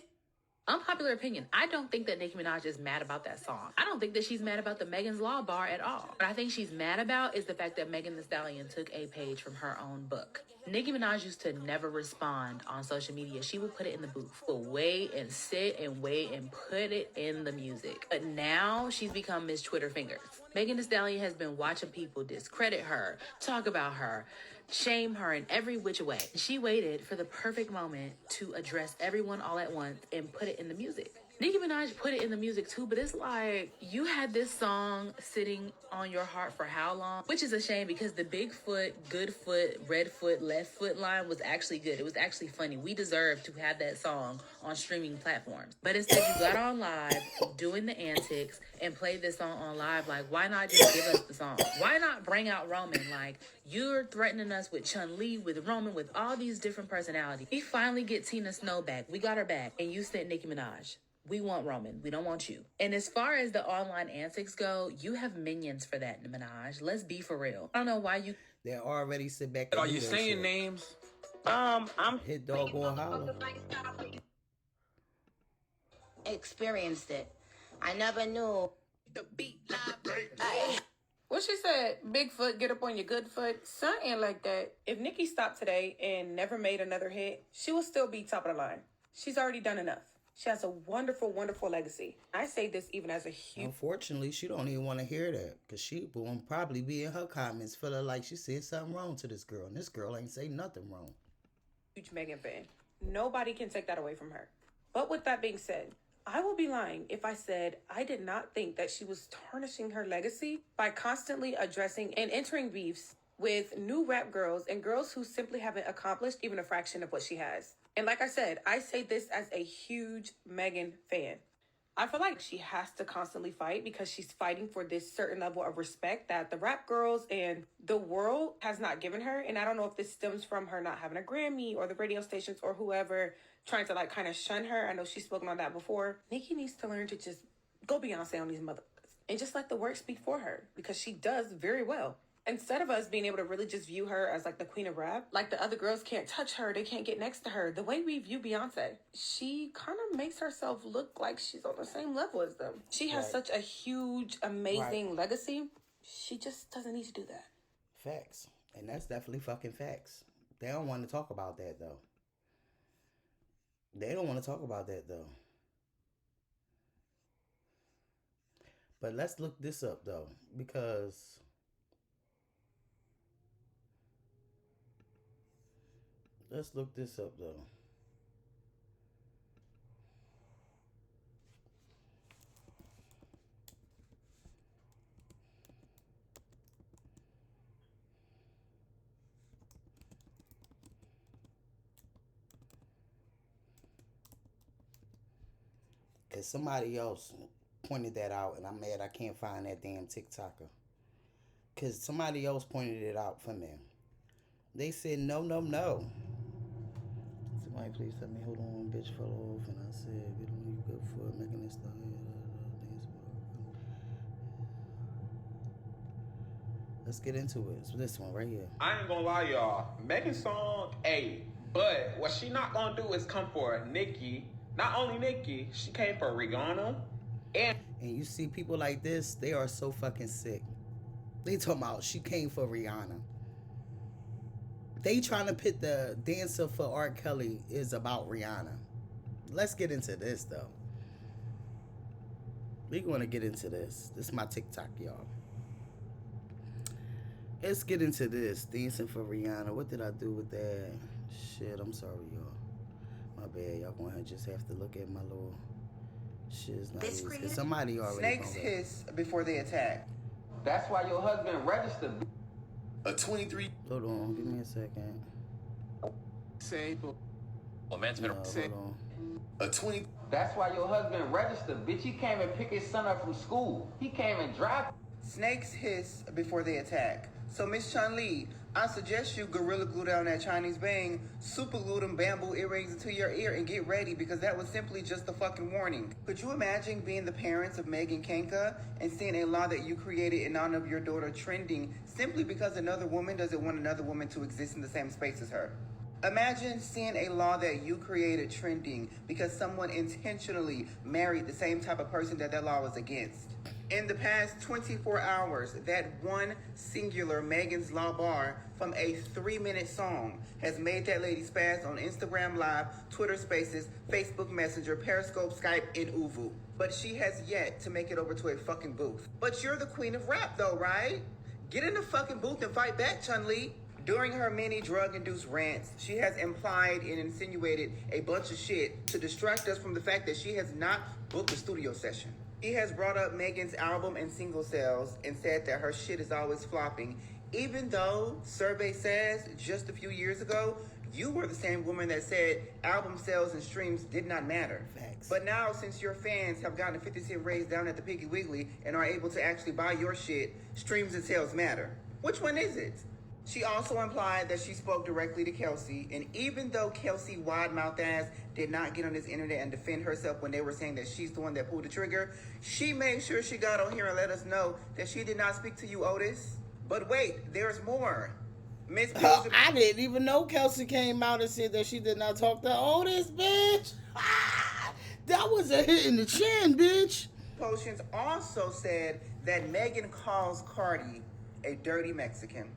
Unpopular opinion. I don't think that Nicki Minaj is mad about that song. I don't think that she's mad about the Megan's Law bar at all. What I think she's mad about is the fact that Megan Thee Stallion took a page from her own book. Nicki Minaj used to never respond on social media. She would put it in the booth. But wait and sit and wait and put it in the music. But now she's become Miss Twitter Fingers. Megan Thee Stallion has been watching people discredit her, talk about her, shame her in every which way. She waited for the perfect moment to address everyone all at once and put it in the music. Nicki Minaj put it in the music too, but it's like you had this song sitting on your heart for how long? Which is a shame because the big foot, good foot, red foot, left foot line was actually good. It was actually funny. We deserved to have that song on streaming platforms. But instead you got on live doing the antics and played this song on live. Like, why not just give us the song? Why not bring out Roman? Like, you're threatening us with Chun-Li, with Roman, with all these different personalities. We finally get Tina Snow back. We got her back. And you sent Nicki Minaj. We want Roman. We don't want you. And as far as the online antics go, you have minions for that, Minaj. Let's be for real. I don't know why you... They're already sit back. Are you saying names? I'm... Hit dog or holler. Experienced it. I never knew. The beat live. What she said, Bigfoot, get up on your good foot. Something like that. If Nicki stopped today and never made another hit, she will still be top of the line. She's already done enough. She has a wonderful, wonderful legacy. I say this even as a huge... Unfortunately, she don't even want to hear that. Because she will probably be in her comments feeling like she said something wrong to this girl. And this girl ain't say nothing wrong. Huge Megan fan. Nobody can take that away from her. But with that being said, I will be lying if I said I did not think that she was tarnishing her legacy by constantly addressing and entering beefs with new rap girls and girls who simply haven't accomplished even a fraction of what she has. And like I said, I say this as a huge Megan fan. I feel like she has to constantly fight because she's fighting for this certain level of respect that the rap girls and the world has not given her. And I don't know if this stems from her not having a Grammy or the radio stations or whoever trying to like kind of shun her. I know she's spoken on that before. Nicki needs to learn to just go Beyonce on these motherfuckers and just let the work speak for her because she does very well. Instead of us being able to really just view her as like the queen of rap, like the other girls can't touch her, they can't get next to her. The way we view Beyonce, she kind of makes herself look like she's on the same level as them. She has such a huge, amazing legacy. She just doesn't need to do that. Facts. And that's definitely fucking facts. They don't want to talk about that though. They don't want to talk about that though. But let's look this up though, because let's look this up though. Because somebody else pointed that out, and I'm mad I can't find that damn TikToker. Because somebody else pointed it out for me. They said, no, no, no. Somebody please tell me, hold on, bitch fell off. And I said, we don't need good for making this stuff. Let's get into it. It's this one right here. I ain't gonna lie, y'all. Megan's song, but what she not gonna do is come for Nicki. Not only Nicki, she came for Rihanna. And you see people like this, they are so fucking sick. They talking about she came for Rihanna. They trying to pit the dancer for R. Kelly is about Rihanna. Let's get into this though. We're gonna get into this. This is my TikTok, y'all. Let's get into this. Dancing for Rihanna. What did I do with that? Shit, I'm sorry, y'all. My bad. Y'all gonna just have to look at my little shit's not easy. Cause somebody already Snakes hiss before they attack. That's why your husband registered a 23. Hold on, give me a second. Say, Hold on. A 20. That's why your husband registered, bitch. He came and picked his son up from school. He came and dropped. Snakes hiss before they attack. So, Miss Chun-Li, I suggest you gorilla glue down that Chinese bang, super glue them bamboo earrings into your ear, and get ready because that was simply just a fucking warning. Could you imagine being the parents of Megan Kenka and seeing a law that you created in honor of your daughter trending simply because another woman doesn't want another woman to exist in the same space as her? Imagine seeing a law that you created trending because someone intentionally married the same type of person that law was against. In the past 24 hours, that one singular Megan's Law bar from a 3-minute song has made that lady spaz on Instagram Live, Twitter Spaces, Facebook Messenger, Periscope, Skype, and Uvu. But she has yet to make it over to a fucking booth. But you're the queen of rap though, right? Get in the fucking booth and fight back, Chun-Li. During her many drug-induced rants, she has implied and insinuated a bunch of shit to distract us from the fact that she has not booked a studio session. He has brought up Megan's album and single sales and said that her shit is always flopping, even though survey says just a few years ago, you were the same woman that said album sales and streams did not matter. Facts. But now, since your fans have gotten a 50-cent raise down at the Piggly Wiggly and are able to actually buy your shit, streams and sales matter. Which one is it? She also implied that she spoke directly to Kelsey, and even though Kelsey wide-mouthed ass did not get on this internet and defend herself when they were saying that she's the one that pulled the trigger, she made sure she got on here and let us know that she did not speak to you, Otis. But wait, there's more. Miss I didn't even know Kelsey came out and said that she did not talk to Otis, bitch. That was a hit in the chin, bitch. Potions also said that Megan calls Cardi a dirty Mexican.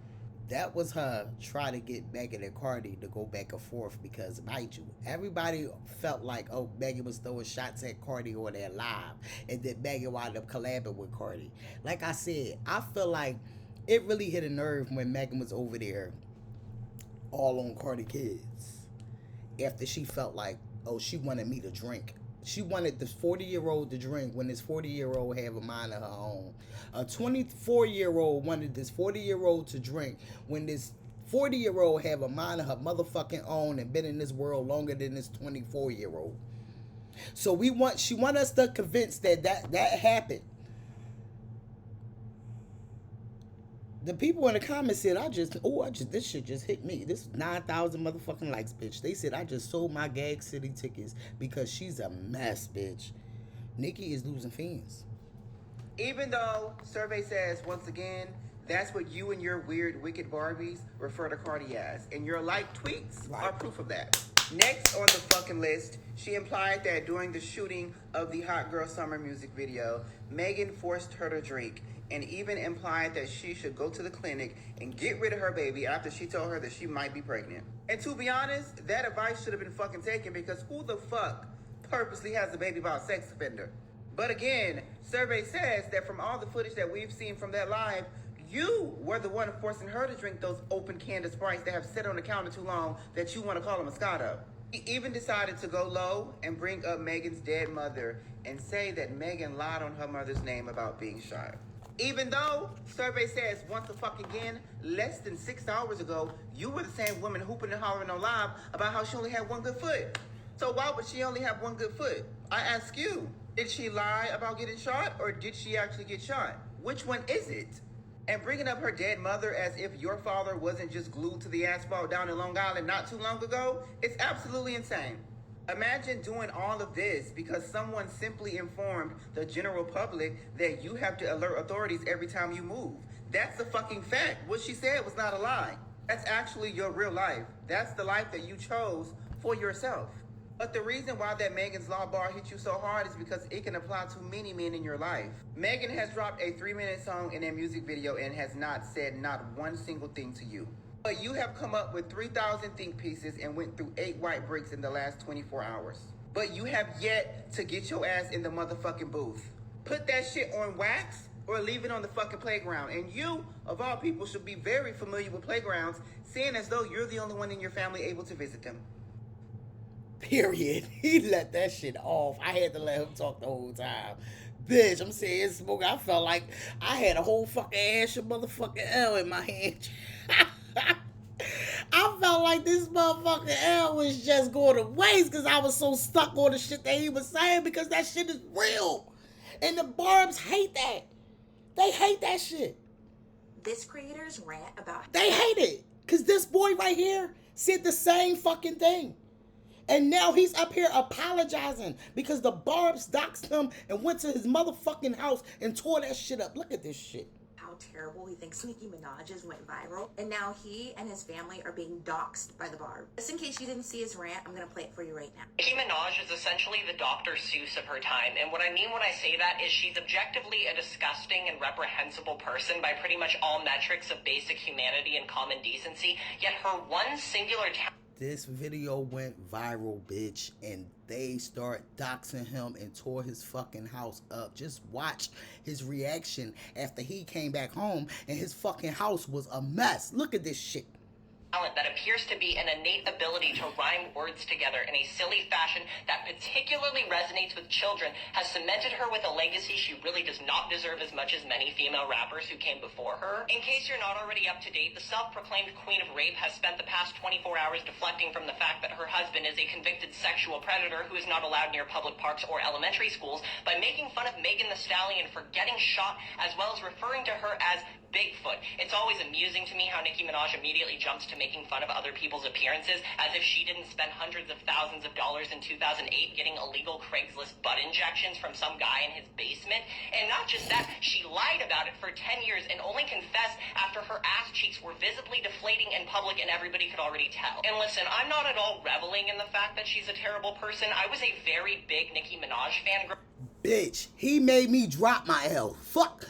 That was her try to get Megan and Cardi to go back and forth because, mind you, everybody felt like, oh, Megan was throwing shots at Cardi on their live, and then Megan wound up collabing with Cardi. Like I said, I feel like it really hit a nerve when Megan was over there all on Cardi kids after she felt like, oh, she wanted me to drink. She wanted this 40-year-old to drink when this 40-year-old have a mind of her own. A 24-year-old wanted this 40-year-old to drink when this 40-year-old have a mind of her motherfucking own and been in this world longer than this 24-year-old. So she want us to convince that happened. The people in the comments said, this shit just hit me. This 9,000 motherfucking likes, bitch. They said, I just sold my Gag City tickets because she's a mess, bitch. Nicki is losing fans. Even though survey says, once again, that's what you and your weird, wicked Barbies refer to Cardi as. And your like tweets are proof of that. Next on the fucking list, she implied that during the shooting of the Hot Girl Summer music video, Megan forced her to drink, and even implied that she should go to the clinic and get rid of her baby after she told her that she might be pregnant. And to be honest, that advice should have been fucking taken, because who the fuck purposely has a baby by a sex offender? But again, survey says that from all the footage that we've seen from that live, you were the one forcing her to drink those open canned Sprites that have sat on the counter too long that you want to call a Moscato. He even decided to go low and bring up Megan's dead mother and say that Megan lied on her mother's name about being shot. Even though survey says, once again, less than 6 hours ago, you were the same woman hooping and hollering on live about how she only had one good foot. So why would she only have one good foot? I ask you, did she lie about getting shot, or did she actually get shot? Which one is it? And bringing up her dead mother as if your father wasn't just glued to the asphalt down in Long Island not too long ago, it's absolutely insane. Imagine doing all of this because someone simply informed the general public that you have to alert authorities every time you move. That's a fucking fact. What she said was not a lie. That's actually your real life. That's the life that you chose for yourself. But the reason why that Megan's Law bar hit you so hard is because it can apply to many men in your life. Megan has dropped a 3-minute song in a music video and has not said not one single thing to you. But you have come up with 3,000 think pieces and went through 8 white bricks in the last 24 hours. But you have yet to get your ass in the motherfucking booth. Put that shit on wax or leave it on the fucking playground. And you, of all people, should be very familiar with playgrounds, seeing as though you're the only one in your family able to visit them. Period. He let that shit off. I had to let him talk the whole time. Bitch, I'm saying, smoke. I felt like I had a whole fucking ash of motherfucking L in my hand. I felt like this motherfucking L was just going to waste because I was so stuck on the shit that he was saying, because that shit is real. And the Barbs hate that. They hate that shit. This creator's rant about... They hate it. Because this boy right here said the same fucking thing. And now he's up here apologizing because the Barbs doxed him and went to his motherfucking house and tore that shit up. Look at this shit. How terrible he thinks Nicki Minaj's went viral, and now he and his family are being doxxed by the Barb. Just in case you didn't see his rant, I'm gonna play it for you right now. Nicki Minaj is essentially the Dr. Seuss of her time, and what I mean when I say that is she's objectively a disgusting and reprehensible person by pretty much all metrics of basic humanity and common decency, yet her one singular talent. This video went viral, bitch, and they start doxing him and tore his fucking house up. Just watch his reaction after he came back home and his fucking house was a mess. Look at this shit. That appears to be an innate ability to rhyme words together in a silly fashion that particularly resonates with children has cemented her with a legacy she really does not deserve as much as many female rappers who came before her. In case you're not already up to date, the self-proclaimed queen of rape has spent the past 24 hours deflecting from the fact that her husband is a convicted sexual predator who is not allowed near public parks or elementary schools by making fun of Megan Thee Stallion for getting shot, as well as referring to her as Bigfoot. It's always amusing to me how Nicki Minaj immediately jumps to making fun of other people's appearances as if she didn't spend hundreds of thousands of dollars in 2008 getting illegal Craigslist butt injections from some guy in his basement. And not just that, she lied about it for 10 years and only confessed after her ass cheeks were visibly deflating in public and everybody could already tell. And listen, I'm not at all reveling in the fact that she's a terrible person. I was a very big Nicki Minaj fan. Bitch, he made me drop my L. Fuck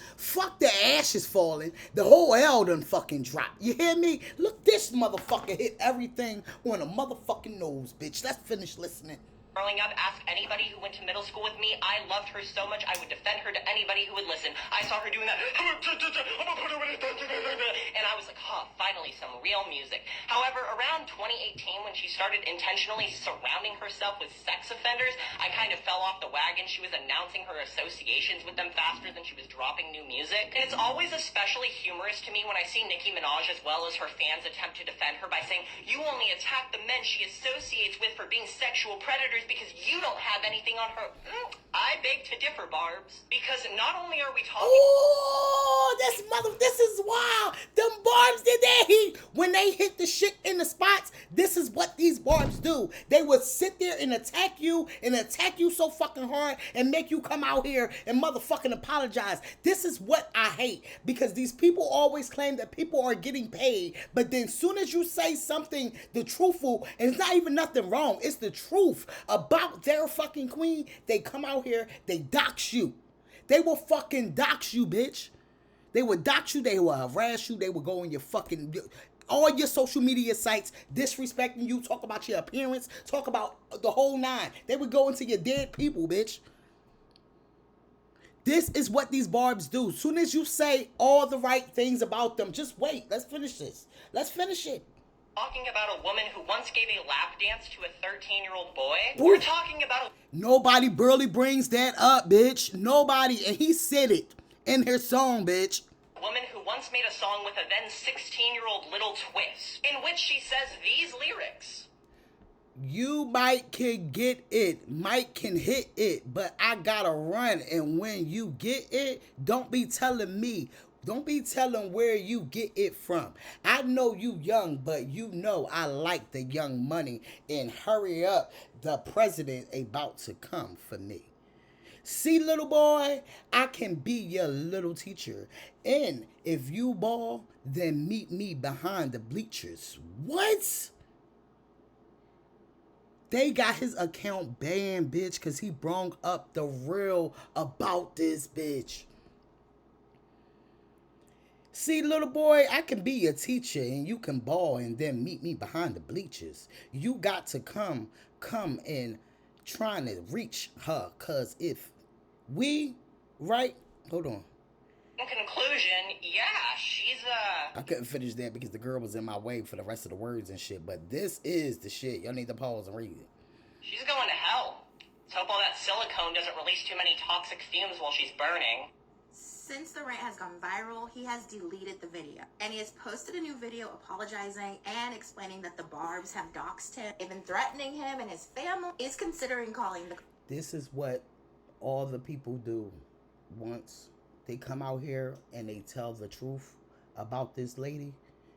the ashes falling. The whole L done fucking dropped. You hear me? Look, this motherfucker hit everything on a motherfucking nose, bitch. Let's finish listening. Growing up, ask anybody who went to middle school with me. I loved her so much, I would defend her to anybody who would listen. I saw her doing that, and I was like, huh, finally some real music. However, around 2018, when she started intentionally surrounding herself with sex offenders, I kind of fell off the wagon. She was announcing her associations with them faster than she was dropping new music. And it's always especially humorous to me when I see Nicki Minaj as well as her fans attempt to defend her by saying, you only attack the men she associates with for being sexual predators. years because you don't have anything on her. I beg to differ, Barbs. Because not only are we talking... Oh, this is wild. Them Barbs did that heat. When they hit the shit in the spots, this is what these Barbs do. They would sit there and attack you so fucking hard and make you come out here and motherfucking apologize. This is what I hate, because these people always claim that people are getting paid, but then soon as you say something the truthful, and it's not even nothing wrong, it's the truth about their fucking queen, they come out here, they dox you. They will fucking dox you, bitch. They will dox you, they will harass you, they will go on your fucking, all your social media sites, disrespecting you, talk about your appearance, talk about the whole nine. They would go into your dead people, bitch. This is what these Barbs do. As soon as you say all the right things about them, just wait. Let's finish this. Let's finish it. Talking about a woman who once gave a lap dance to a 13-year-old boy. Ooh. We're talking about... Nobody barely brings that up, bitch. Nobody. And he said it in her song, bitch. A woman who once made a song with a then 16-year-old Little Twist, in which she says these lyrics. You Mike can get it, Mike can hit it, but I gotta run. And when you get it, don't be telling me. Don't be telling where you get it from. I know you young, but you know I like the young money. And hurry up, the president about to come for me. See, little boy, I can be your little teacher. And if you ball, then meet me behind the bleachers. What? They got his account banned, bitch, because he brung up the real about this bitch. See, little boy, I can be your teacher and you can ball and then meet me behind the bleachers. You got to come and trying to reach her, because if we, right? Hold on. In conclusion, yeah, she's I couldn't finish that because the girl was in my way for the rest of the words and shit, but this is the shit. Y'all need to pause and read it. She's going to hell. Let's hope all that silicone doesn't release too many toxic fumes while she's burning. Since the rant has gone viral, he has deleted the video. And he has posted a new video apologizing and explaining that the Barbs have doxed him, even threatening him and his family. He's considering calling the... This is what all the people do once they come out here and they tell the truth about this lady.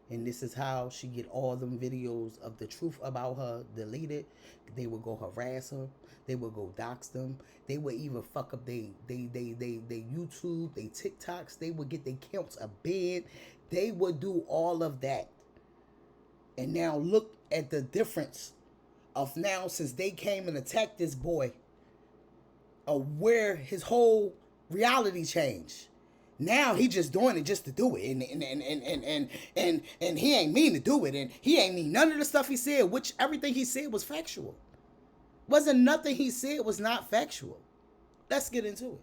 And this is how she get all them videos of the truth about her deleted. They will go harass her. They will go dox them. They will even fuck up they YouTube, they TikToks. They would get their counts a bid. They would do all of that. And now look at the difference of now since they came and attacked this boy, of where his whole reality changed. Now he just doing it just to do it, and he ain't mean to do it, and he ain't mean none of the stuff he said, which everything he said was factual. Wasn't nothing he said was not factual. Let's get into it.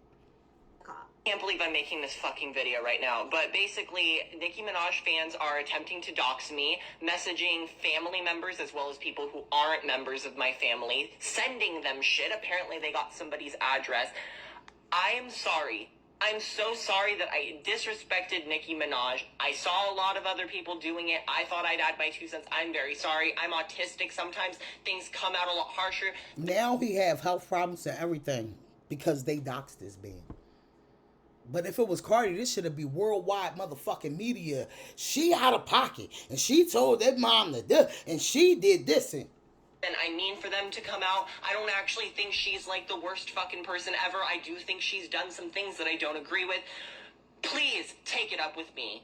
I can't believe I'm making this fucking video right now, but basically, Nicki Minaj fans are attempting to dox me, messaging family members as well as people who aren't members of my family, sending them shit. Apparently they got somebody's address. I am sorry. I'm so sorry that I disrespected Nicki Minaj. I saw a lot of other people doing it. I thought I'd add my 2 cents. I'm very sorry. I'm autistic. Sometimes things come out a lot harsher. Now he have health problems and everything because they doxed this man. But if it was Cardi, this should be worldwide motherfucking media. She out of pocket, and she told that mom to do, and she did this. And I mean for them to come out. I don't actually think she's like the worst fucking person ever. I do think she's done some things that I don't agree with. Please take it up with me.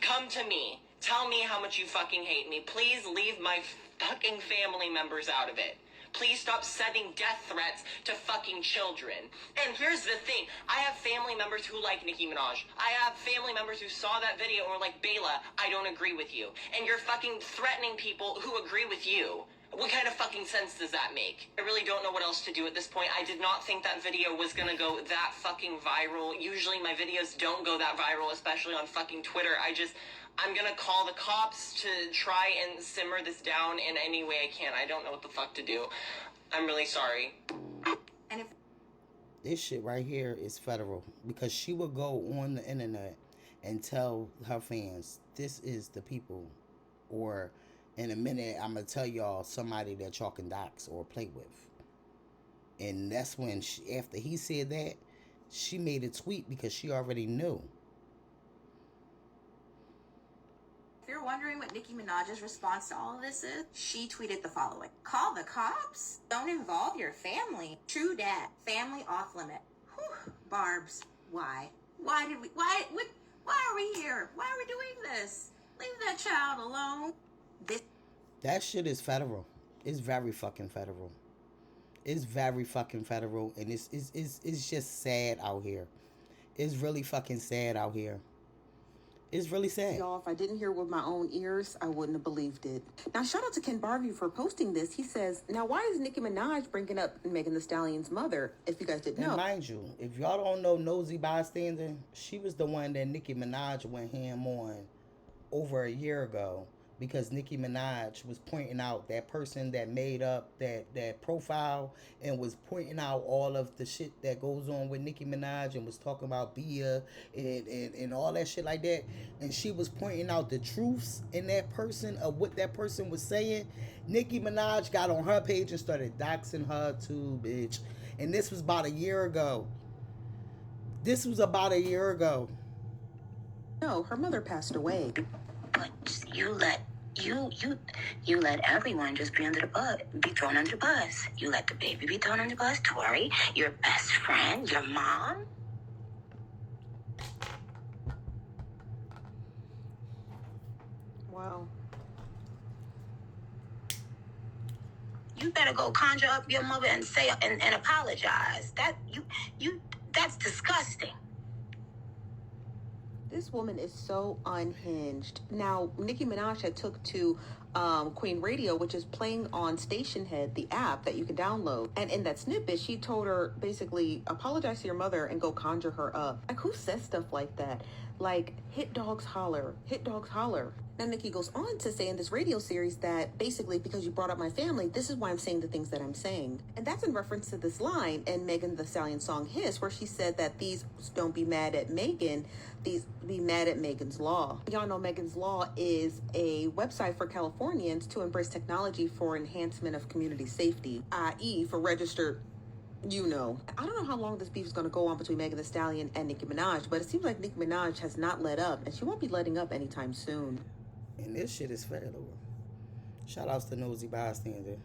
Come to me. Tell me how much you fucking hate me. Please leave my fucking family members out of it. Please stop sending death threats to fucking children. And here's the thing. I have family members who like Nicki Minaj. I have family members who saw that video and were like, Bayla, I don't agree with you. And you're fucking threatening people who agree with you. What kind of fucking sense does that make? I really don't know what else to do at this point. I did not think that video was gonna go that fucking viral. Usually my videos don't go that viral, especially on fucking Twitter. I'm gonna call the cops to try and simmer this down in any way I can. I don't know what the fuck to do. I'm really sorry. And if this shit right here is federal, because she would go on the internet and tell her fans, this is the people, or in a minute I'm gonna tell y'all somebody that y'all can dox or play with. And that's when, after he said that, she made a tweet because she already knew. If you're wondering what Nicki Minaj's response to all of this is, she tweeted the following. Call the cops? Don't involve your family. True dad. Family off limit. Whew. Barbs, why? Why are we here? Why are we doing this? Leave that child alone. That shit is federal. It's very fucking federal. It's very fucking federal, and it's just sad out here. It's really fucking sad out here. It's really sad. Y'all, if I didn't hear it with my own ears, I wouldn't have believed it. Now, shout out to Ken Barvey for posting this. He says, now why is Nicki Minaj bringing up Megan Thee Stallion's mother, if you guys didn't know? And mind you, if y'all don't know Nosy Bystander, she was the one that Nicki Minaj went ham on over a year ago. Because Nicki Minaj was pointing out that person that made up that profile and was pointing out all of the shit that goes on with Nicki Minaj and was talking about Bia and all that shit like that. And she was pointing out the truths in that person of what that person was saying. Nicki Minaj got on her page and started doxing her too, bitch. And this was about a year ago. No, her mother passed away. But you let everyone just be thrown under the bus. You let the baby be thrown under the bus, Tori, your best friend, your mom. Wow. You better go conjure up your mother and say and apologize. That's disgusting. This woman is so unhinged. Now, Nicki Minaj had took to Queen Radio, which is playing on Station Head, the app that you can download. And in that snippet, she told her, basically, apologize to your mother and go conjure her up. Like, who says stuff like that? Like, hit dogs holler. Hit dogs holler. Now, Nicki goes on to say in this radio series that basically, because you brought up my family, this is why I'm saying the things that I'm saying. And that's in reference to this line in Megan Thee Stallion song Hiss, where she said that these don't be mad at Megan, these be mad at Megan's Law. Y'all know Megan's Law is a website for Californians to embrace technology for enhancement of community safety, i.e. for registered, you know. I don't know how long this beef is going to go on between Megan Thee Stallion and Nicki Minaj, but it seems like Nicki Minaj has not let up, and she won't be letting up anytime soon. And this shit is fair, though. Shout outs to Nosy Bystander.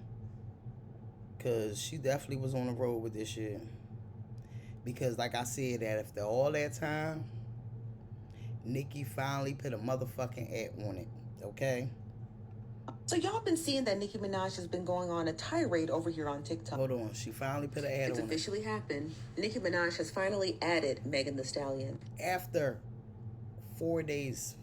Because she definitely was on the road with this shit. Because, like I said, that after all that time, Nicki finally put a motherfucking ad on it. Okay? So y'all been seeing that Nicki Minaj has been going on a tirade over here on TikTok. Hold on. She finally put an ad on it. It's officially happened. Nicki Minaj has finally added Megan Thee Stallion. After 4 days.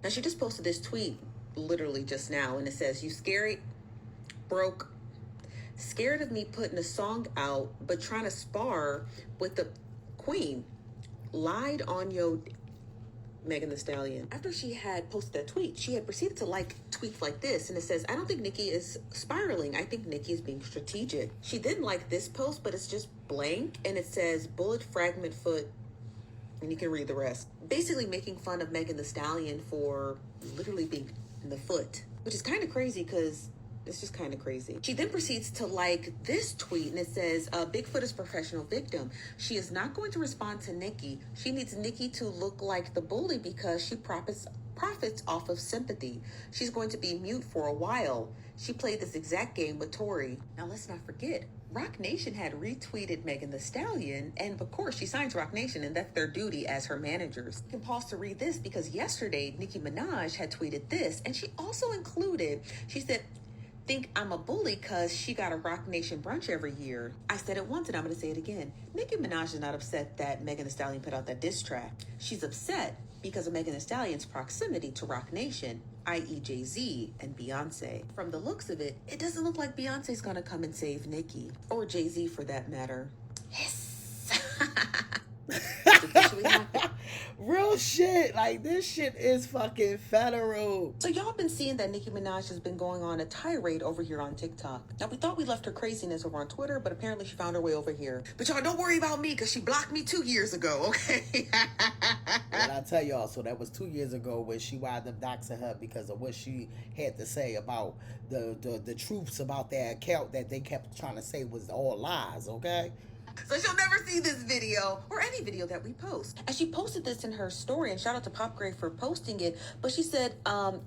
Now, she just posted this tweet literally just now, and it says, you scary, broke, scared of me putting a song out, but trying to spar with the queen. Lied on your Megan Thee Stallion. After she had posted that tweet, she had proceeded to like tweets like this, and it says, I don't think Nicki is spiraling. I think Nicki is being strategic. She didn't like this post, but it's just blank, and it says, bullet fragment foot, and you can read the rest. Basically making fun of Megan Thee Stallion for literally being in the foot, which is kind of crazy because it's just kind of crazy. She then proceeds to like this tweet, and it says, Bigfoot is professional victim. She is not going to respond to Nicki. She needs Nicki to look like the bully because she profits off of sympathy. She's going to be mute for a while. She played this exact game with Tori. Now let's not forget, Roc Nation had retweeted Megan Thee Stallion, and of course she signs Roc Nation, and that's their duty as her managers. You can pause to read this because yesterday Nicki Minaj had tweeted this, and she also included, she said, think I'm a bully because she got a Roc Nation brunch every year. I said it once and I'm going to say it again. Nicki Minaj is not upset that Megan Thee Stallion put out that diss track. She's upset because of Megan Thee Stallion's proximity to Roc Nation, i.e. Jay-Z and Beyonce. From the looks of it, it doesn't look like Beyonce's gonna come and save Nicki, or Jay-Z for that matter. Yes. Real shit. Like, this shit is fucking federal. So y'all been seeing that Nicki Minaj has been going on a tirade over here on TikTok. Now, we thought we left her craziness over on Twitter, but apparently she found her way over here. But y'all don't worry about me, because she blocked me 2 years ago, okay? And I tell y'all, so that was 2 years ago when she wound up doxing her because of what she had to say about the truths about that account that they kept trying to say was all lies, okay? So she'll never see this video or any video that we post. And she posted this in her story, and shout out to Pop Gray for posting it. But she said,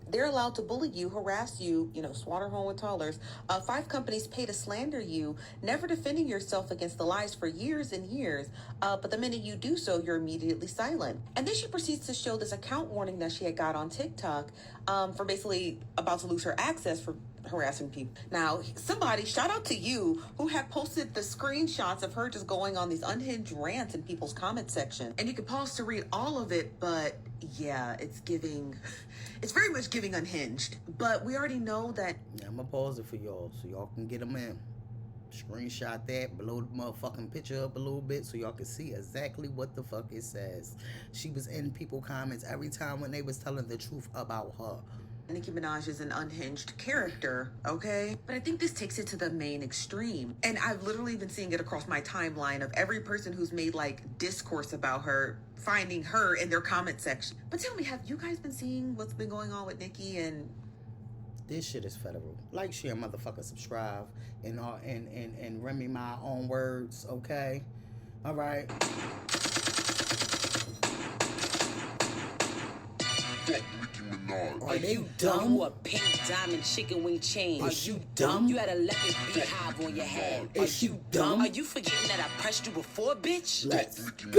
they're allowed to bully you, harass you, swat her home with toddlers. 5 companies pay to slander you, never defending yourself against the lies for years and years. But the minute you do so, you're immediately silent. And then she proceeds to show this account warning that she had got on TikTok for basically about to lose her access for harassing people. Now, somebody, shout out to you, who had posted the screenshots of her just going on these unhinged rants in people's comment section. And you can pause to read all of it, but yeah, it's very much giving unhinged. But we already know that... Yeah, I'm gonna pause it for y'all so y'all can get them in. Screenshot that, blow the motherfucking picture up a little bit so y'all can see exactly what the fuck it says. She was in people's comments every time when they was telling the truth about her. Nicki Minaj is an unhinged character, okay? But I think this takes it to the main extreme. And I've literally been seeing it across my timeline of every person who's made like discourse about her, finding her in their comment section. But tell me, have you guys been seeing what's been going on with Nicki? And this shit is federal. Like, share, motherfucker, subscribe, and Remy my own words, okay? All right. Are you dumb? You a pink diamond chicken wing chain. Is you dumb? You had a leopard beehive on your head. Is you dumb? Are you forgetting that I pressed you before, bitch? Let's go.